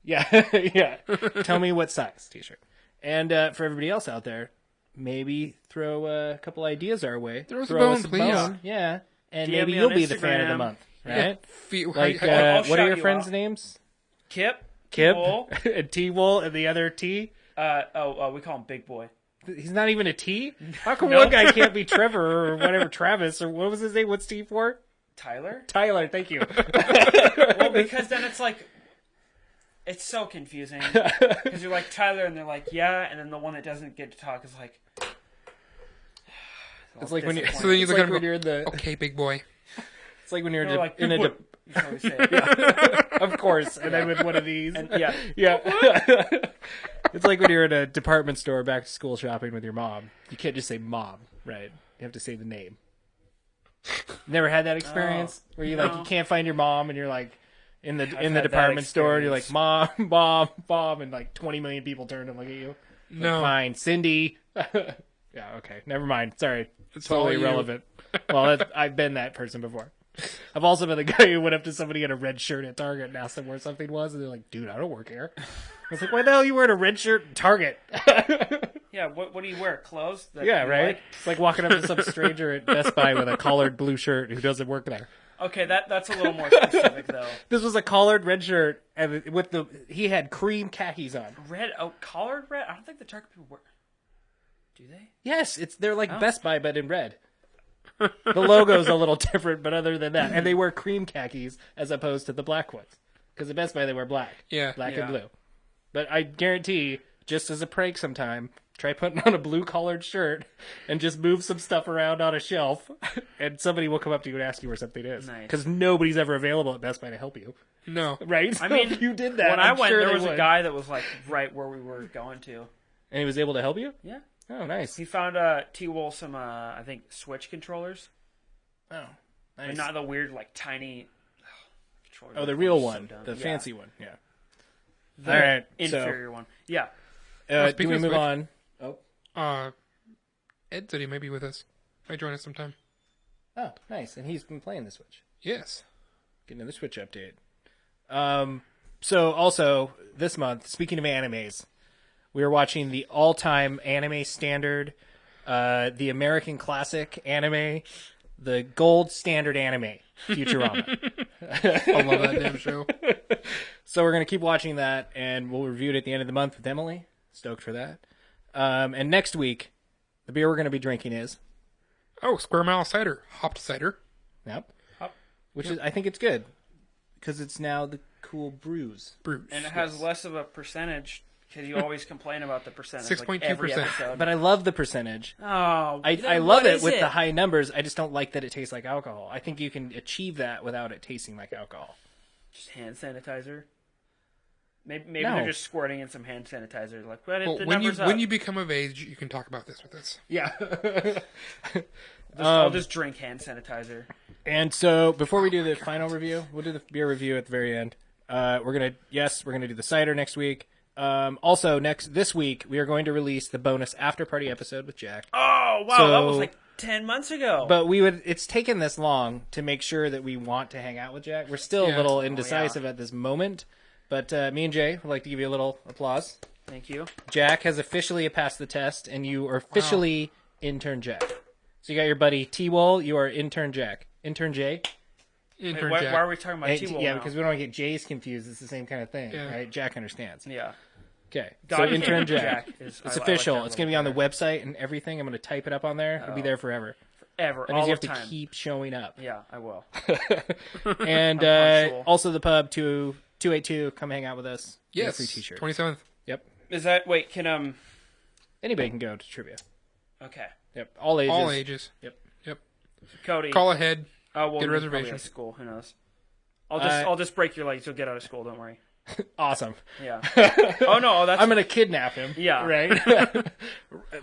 Yeah, yeah. Tell me what size T-shirt. And for everybody else out there, maybe throw a couple ideas our way. Throw us a bone, please. Yeah. And DM maybe me you'll on be the fan of the Instagram. month, right? Like, I'll what shout are your you friends' out. names? Kip. Kip T-Wool. and T-Wool and the other T? We call him Big Boy. He's not even a T? How come No. one guy can't be Trevor or whatever, Travis, or what was his name? What's T for? Tyler? Tyler, thank you. Well, because then it's like... It's so confusing. Because you're like, Tyler, and they're like, yeah, and then the one that doesn't get to talk is like... It's like when you, So then you it's look like at him when and you're in the... Okay, big boy. It's like when you're They're like, in a... "Big boy." That's how we say it. Of course, and then with one of these. And, yeah. Yeah. It's like when you're in a department store back to school shopping with your mom. You can't just say mom, right? You have to say the name. Never had that experience where you like you can't find your mom and you're like in the had that department store and you're like experience. mom and like 20 million people turn to look at you. No. Fine, Cindy. Yeah, okay. Never mind. Sorry. It's all totally you. irrelevant. Well, I've been that person before. I've also been the guy who went up to somebody in a red shirt at Target and asked them where something was, and they're like, dude, I don't work here. I was like, why the hell are you wearing a red shirt at Target? Yeah, what do you wear? Clothes? That Yeah, you right? like? It's like walking up to some stranger at Best Buy with a collared blue shirt who doesn't work there. Okay, that's a little more specific, though. This was a collared red shirt, and he had cream khakis on. Red? Oh, collared red? I don't think the Target people wear... Do they? Yes, they're like Best Buy, but in red. The logo's a little different, but other than that. And they wear cream khakis as opposed to the black ones. Because at Best Buy they wear black. Yeah. Black Yeah. and blue. But I guarantee, just as a prank sometime, try putting on a blue collared shirt and just move some stuff around on a shelf, and somebody will come up to you and ask you where something is. Nice. Because nobody's ever available at Best Buy to help you. No. Right? So I mean, if you did that, when I'm I went, sure there they was a would. guy that was like right where we were going to. And he was able to help you? Yeah. Oh, nice. He found T-Wool some I think Switch controllers. Oh, nice. And not the weird like tiny controllers. Oh, the real So one. dumb. The Yeah. fancy one. Yeah. The All right. inferior one. Yeah. Do speaking we of move Switch- on? Oh. Ed said he may be with us. Might join us sometime. Oh, nice. And he's been playing the Switch. Yes. Getting another Switch update. So also this month, speaking of animes, we are watching the all-time anime standard, the American classic anime, the gold standard anime, Futurama. I love that damn show. So we're going to keep watching that, and we'll review it at the end of the month with Emily. Stoked for that. And next week, the beer we're going to be drinking is... Oh, Square Mile Cider. Hopped cider. Yep. Which is, I think it's good, because it's now the cool brews. Brews. And it has less of a percentage because you always complain about the percentage. 6.2%. Every episode. But I love the percentage. Oh, I love it with the high numbers. I just don't like that it tastes like alcohol. I think you can achieve that without it tasting like alcohol. Just hand sanitizer. Maybe No. they're just squirting in some hand sanitizer. Like, well, Well, the when you numbers up. when you become of age, you can talk about this with us. Yeah. I'll just drink hand sanitizer. And so before we do the final review, we'll do the beer review at the very end. We're gonna do the cider next week. Also this week we are going to release the bonus after party episode with Jack. Oh wow, that was like 10 months ago. But it's taken this long to make sure that we want to hang out with Jack. We're still a Yeah. little indecisive at this moment. But me and Jay would like to give you a little applause. Thank you. Jack has officially passed the test, and you are officially Intern Jack. So you got your buddy T-Wall, you are Intern Jack. Intern Jay? Intern Why Jack. are we talking about And- T-Wool yeah, now? because we don't want to get Jays confused. It's the same kind of thing, Yeah. right? Jack understands. Yeah. Okay, God so damn Intern it, Jack. Jack is- It's I like official. that It's going to be on the little website and everything. I'm going to type it up on there. It'll be there forever. Ever. That All means you the have to time. keep showing up. Yeah, I will. And punctual. also the pub 282. Come hang out with us. Get a Yes. free t-shirt. 27th. Yep. Is that, wait, can, Anybody can go to trivia. okay. Yep. All ages. All ages. Yep. Cody. Call ahead. Oh, well, Get a he's probably reservation. out of school. Who knows? I'll just break your legs. You'll get out of school. Don't worry. Awesome. Yeah. Oh no, that's I'm going to kidnap him. Yeah. Right?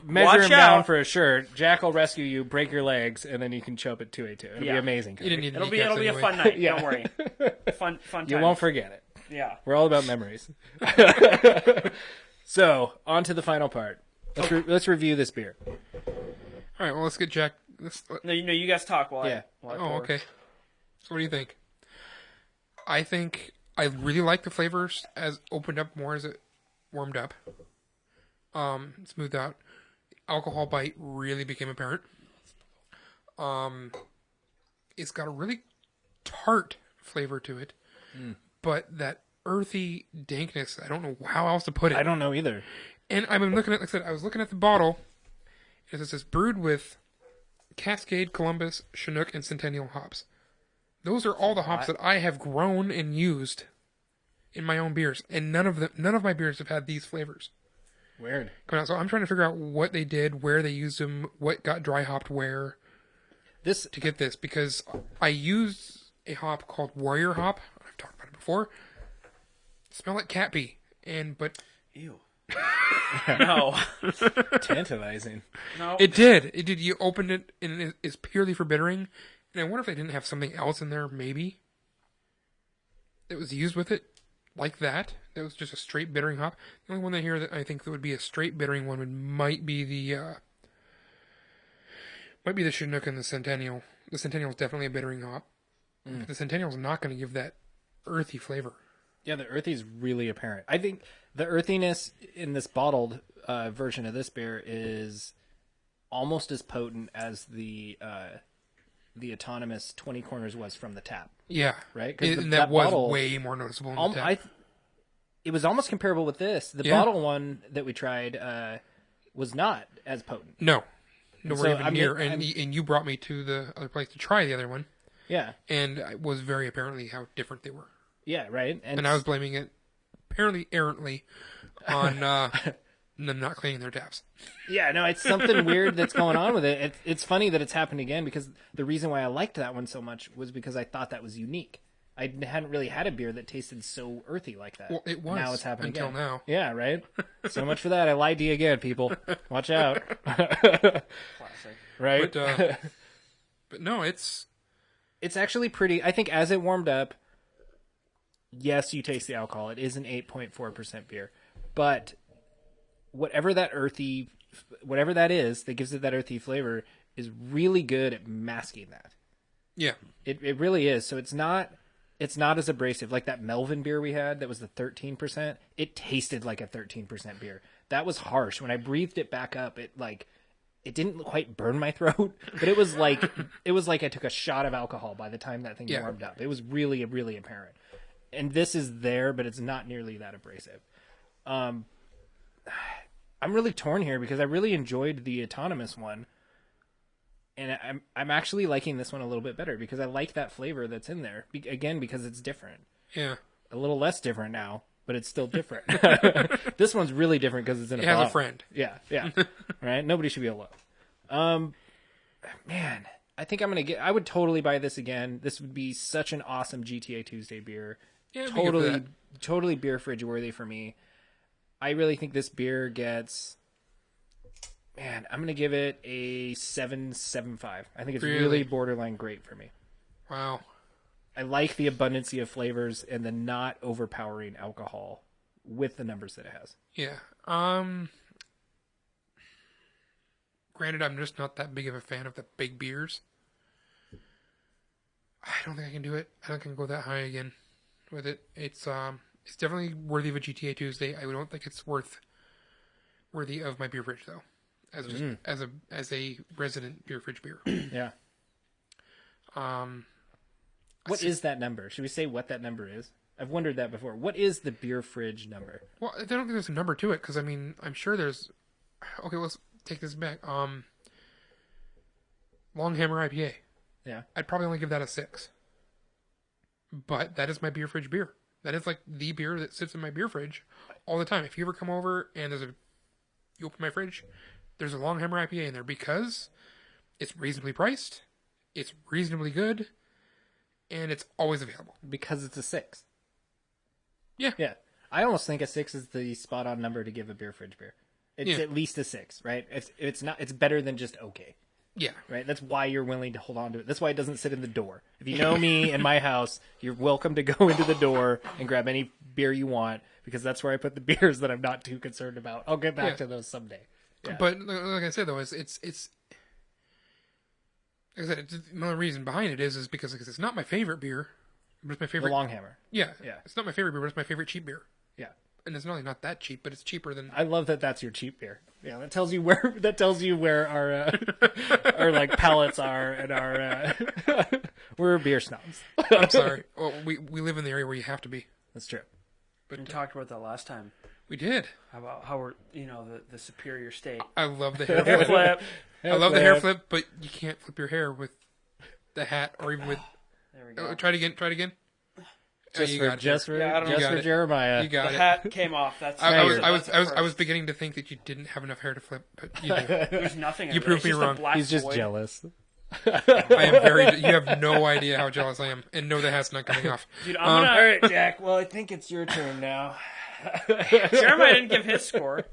Measure Watch him down out. for a shirt. Jack will rescue you, break your legs, and then you can show up at 282. It'll be Yeah. amazing. You didn't need it'll kneecaps be a anyway. fun night. Yeah. Don't worry. Fun You time. won't forget it. Yeah. We're all about memories. So, on to the final part. Let's review this beer. All right, well, let's get Jack. No, you guys talk while Yeah. I Oh, pour. okay. So what do you think? I think I really like the flavors as opened up more as it warmed up. Smoothed out. Alcohol bite really became apparent. It's got a really tart flavor to it, but that earthy dankness, I don't know how else to put it. I don't know either. And I've been looking at, like I said, I was looking at the bottle. It says brewed with Cascade, Columbus, Chinook, and Centennial hops. Those are all the hops that I have grown and used in my own beers, and none of my beers have had these flavors Weird. coming out. So I'm trying to figure out what they did, where they used them, what got dry hopped where This to get this, because I used a hop called Warrior Hop. I've talked about it before. Smell like cat pee, but Ew. No. tantalizing. No. it did. You opened it, and it's purely for bittering. And I wonder if they didn't have something else in there, maybe, that was used with it, like that. That was just a straight bittering hop. The only one that here that I think that would be a straight bittering one might be the Chinook and the Centennial. The Centennial is definitely a bittering hop. The Centennial is not going to give that earthy flavor. Yeah, the earthy is really apparent. I think the earthiness in this bottled version of this beer is almost as potent as the autonomous 20 Corners was from the tap. Yeah, Right? 'Cause And that that was bottle- way more noticeable in the tap. It was almost comparable with this. The Yeah. bottle one that we tried was not as potent. No, nowhere So, even I mean, near. I'm- And you brought me to the other place to try the other one. Yeah. And it was very apparently how different they were. Yeah, right. And I was blaming it, apparently errantly, on them not cleaning their taps. Yeah, no, it's something weird that's going on with it. It's funny that it's happened again because the reason why I liked that one so much was because I thought that was unique. I hadn't really had a beer that tasted so earthy like that. Well, it was now it's happening until again. now. Yeah, right? So much for that. I lied to you again, people. Watch out. Classic. Right? But no, it's actually pretty. I think as it warmed up, yes, you taste the alcohol. It is an 8.4% beer. But whatever that is that gives it that earthy flavor is really good at masking that. yeah. It really is. So it's not as abrasive. Like that Melvin beer we had that was the 13%. It tasted like a 13% beer. That was harsh. When I breathed it back up, it didn't quite burn my throat, but it was like I took a shot of alcohol by the time that thing warmed up. It was really, really apparent. And this is there, but it's not nearly that abrasive. I'm really torn here because I really enjoyed the autonomous one. And I'm actually liking this one a little bit better because I like that flavor that's in there. Again, because it's different. Yeah. A little less different now, but it's still different. This one's really different because it's in a bottle. It has a friend. Yeah. Right? Nobody should be alone. Man, I think I would totally buy this again. This would be such an awesome GTA Tuesday beer. Yeah, Totally beer fridge worthy for me. I really think this beer gets... Man, I'm going to give it a 7.75. I think it's really borderline great for me. Wow. I like the abundancy of flavors and the not overpowering alcohol with the numbers that it has. Yeah. Granted, I'm just not that big of a fan of the big beers. I don't think I can do it. I don't think I can go that high again with it. It's definitely worthy of a GTA Tuesday. I don't think it's worthy of my beer fridge though. As a resident beer fridge beer. Yeah. What is that number? Should we say what that number is? I've wondered that before. What is the beer fridge number? Well, I don't think there's a number to it because I'm sure there's. Okay, let's take this back. Longhammer IPA. Yeah. I'd probably only give that a 6. But that is my beer fridge beer. That is like the beer that sits in my beer fridge all the time. If you ever come over and you open my fridge, there's a Longhammer IPA in there because it's reasonably priced, it's reasonably good, and it's always available. Because it's a 6. Yeah. Yeah. I almost think a 6 is the spot on number to give a beer fridge beer. It's at least a 6, right? It's better than just okay. Yeah. Right? That's why you're willing to hold on to it. That's why it doesn't sit in the door. If you know me in my house, you're welcome to go into the door and grab any beer you want because that's where I put the beers that I'm not too concerned about. I'll get back to those someday. Yeah. But like I said, though, it's like I said, the only reason behind it is because it's not my favorite beer, but it's my favorite. The Longhammer. Yeah. Yeah. It's not my favorite beer, but it's my favorite cheap beer. Yeah. And it's not that cheap, but it's cheaper than. I love that that's your cheap beer. Yeah, that tells you where our like palates are and our we're beer snobs. I'm sorry. Well, we live in the area where you have to be. That's true. But we talked about that last time. We did. About how we're the superior state. I love the hair Hair flip. flip. I love the hair flip, but you can't flip your hair with the hat or even with. There we go. Try it again. Just for it. Jeremiah. You got The it. hat came off. That's I that's was beginning to think that you didn't have enough hair to flip, but you do. There's nothing. You proved me wrong. He's just jealous. I am very. You have no idea how jealous I am, and no, the hat's not coming off. Dude, I'm gonna. All right, Jack. Well, I think it's your turn now. Jeremiah didn't give his score.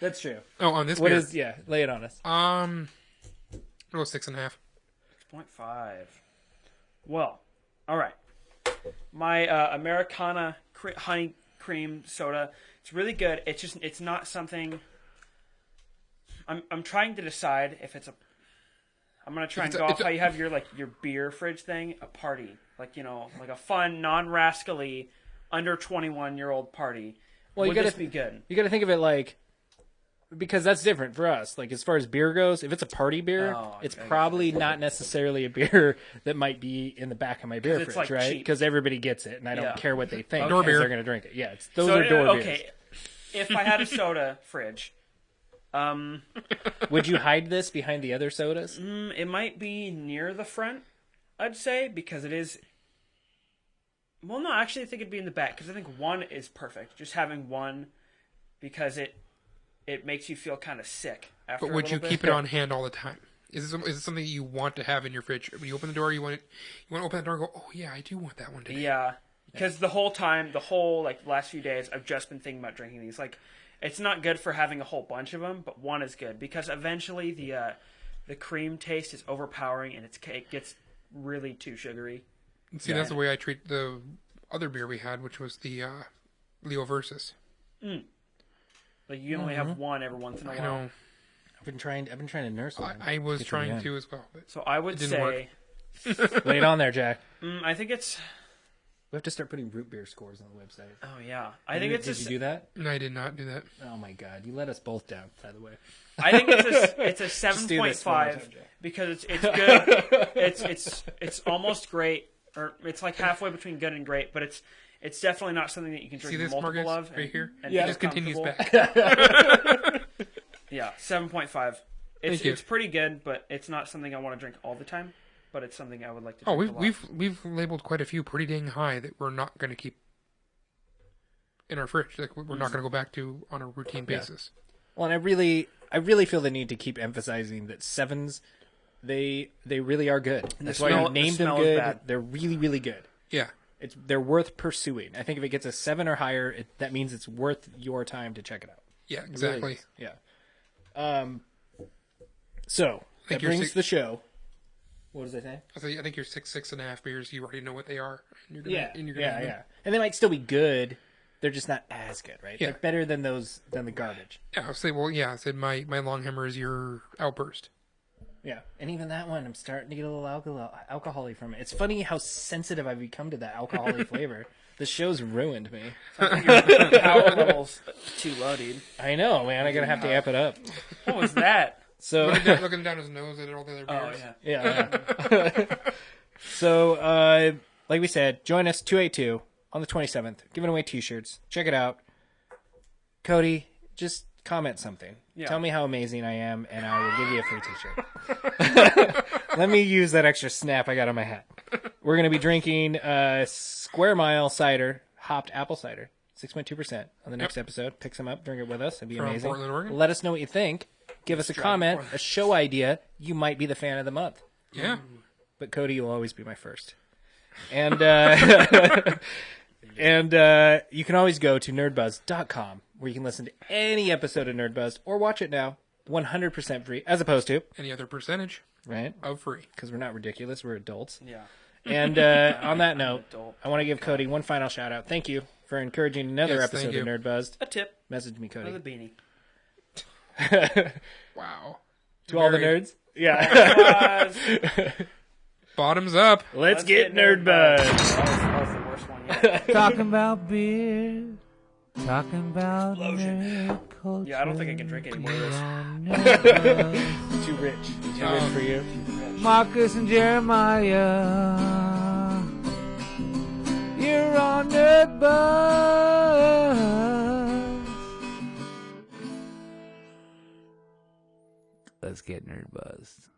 That's true. Oh, on this What beer. is? Yeah, lay it on us. I'll go 6.5. 6.5. Well, all right. My Americana honey cream soda. It's really good. It's not something. I'm trying to decide if it's a. I'm gonna try and go off how you have your beer fridge thing, a party, like a fun, non-rascally, under 21-year-old party. Well, Would this be good? You got to think of it like. Because that's different for us. Like, as far as beer goes, if it's a party beer, it's probably not necessarily a beer that might be in the back of my beer fridge, right? Because everybody gets it, and I don't care what they think. Door beer. They're going to drink it. Yeah, those are door beers. Okay, if I had a soda fridge, would you hide this behind the other sodas? It might be near the front, I'd say, because it is Well, no, actually, I think it'd be in the back because I think one is perfect. Just having one because it makes you feel kind of sick after. But would you keep it on hand all the time? Is it something you want to have in your fridge? When you open the door, you want to open the door and go, oh yeah, I do want that one today. Yeah, because the whole last few days, I've just been thinking about drinking these. Like, it's not good for having a whole bunch of them, but one is good because eventually the cream taste is overpowering and it gets really too sugary. See, that's the way I treat the other beer we had, which was the Leo Versus. Like you only have one every once in a while. I know. I've been trying to nurse one. I was trying to as well. But so I would say, lay it on there, Jack. I think it's. We have to start putting root beer scores on the website. Oh yeah, I think it's. Did you do that? No, I did not do that. Oh my god, you let us both down. By the way, I think it's a 7.5 because it's good. It's almost great, or it's like halfway between good and great, but it's definitely not something that you can drink See this, multiple Marcus, of. right here? And It just continues back. Yeah, 7.5. It's pretty good, but it's not something I want to drink all the time. But it's something I would like to drink. Oh, we've labeled quite a few pretty dang high that we're not going to keep in our fridge. Like we're not going to go back to on a routine basis. Well, and I really feel the need to keep emphasizing that sevens, they really are good. That's why you named them good. They're really, really good. Yeah. They're worth pursuing. I think if it gets a 7 or higher, that means it's worth your time to check it out. Yeah, exactly. Really so that brings the show. What does I say? I think your 6.5 beers, you already know what they are. And yeah. And they might still be good. They're just not as good, right? Yeah. They're better than the garbage. Yeah, I'll say, I said my Longhammer is your Outburst. Yeah, and even that one, I'm starting to get a little alcohol-y from it. It's funny how sensitive I've become to that alcohol-y flavor. The show's ruined me. Your power level's too low, dude. I know, man. I'm going to have to amp it up. What was that? So looking down his nose at all the other beers. Oh, yeah. Yeah. So, like we said, join us 282 on the 27th. Giving away T-shirts. Check it out. Kody, just comment something. Yeah. Tell me how amazing I am, and I will give you a free T-shirt. Let me use that extra snap I got on my hat. We're going to be drinking Square Mile cider, hopped apple cider, 6.2% on the next episode. Pick some up, drink it with us. It'd be From amazing. Portland, Oregon. Let us know what you think. Give us a comment, a show idea. You might be the fan of the month. Yeah. But Kody will always be my first. And you can always go to nerdbuzzed.com where you can listen to any episode of Nerdbuzzed or watch it now 100% free as opposed to any other percentage of free. Because we're not ridiculous. We're adults. Yeah. And on that note, I want to give Kody one final shout out. Thank you for encouraging another episode of Nerdbuzzed. A tip. Message me, Kody. Another beanie. Wow. To all the nerds? Yeah. Bottoms up. Let's get Nerdbuzzed. That was the worst one yet. Talking about beer. Talking about nerd culture. Yeah, I don't think I can drink any more of this. Too rich. Too rich for you. Marcus and Jeremiah. You're on Nerdbuzzed. Let's get Nerdbuzzed.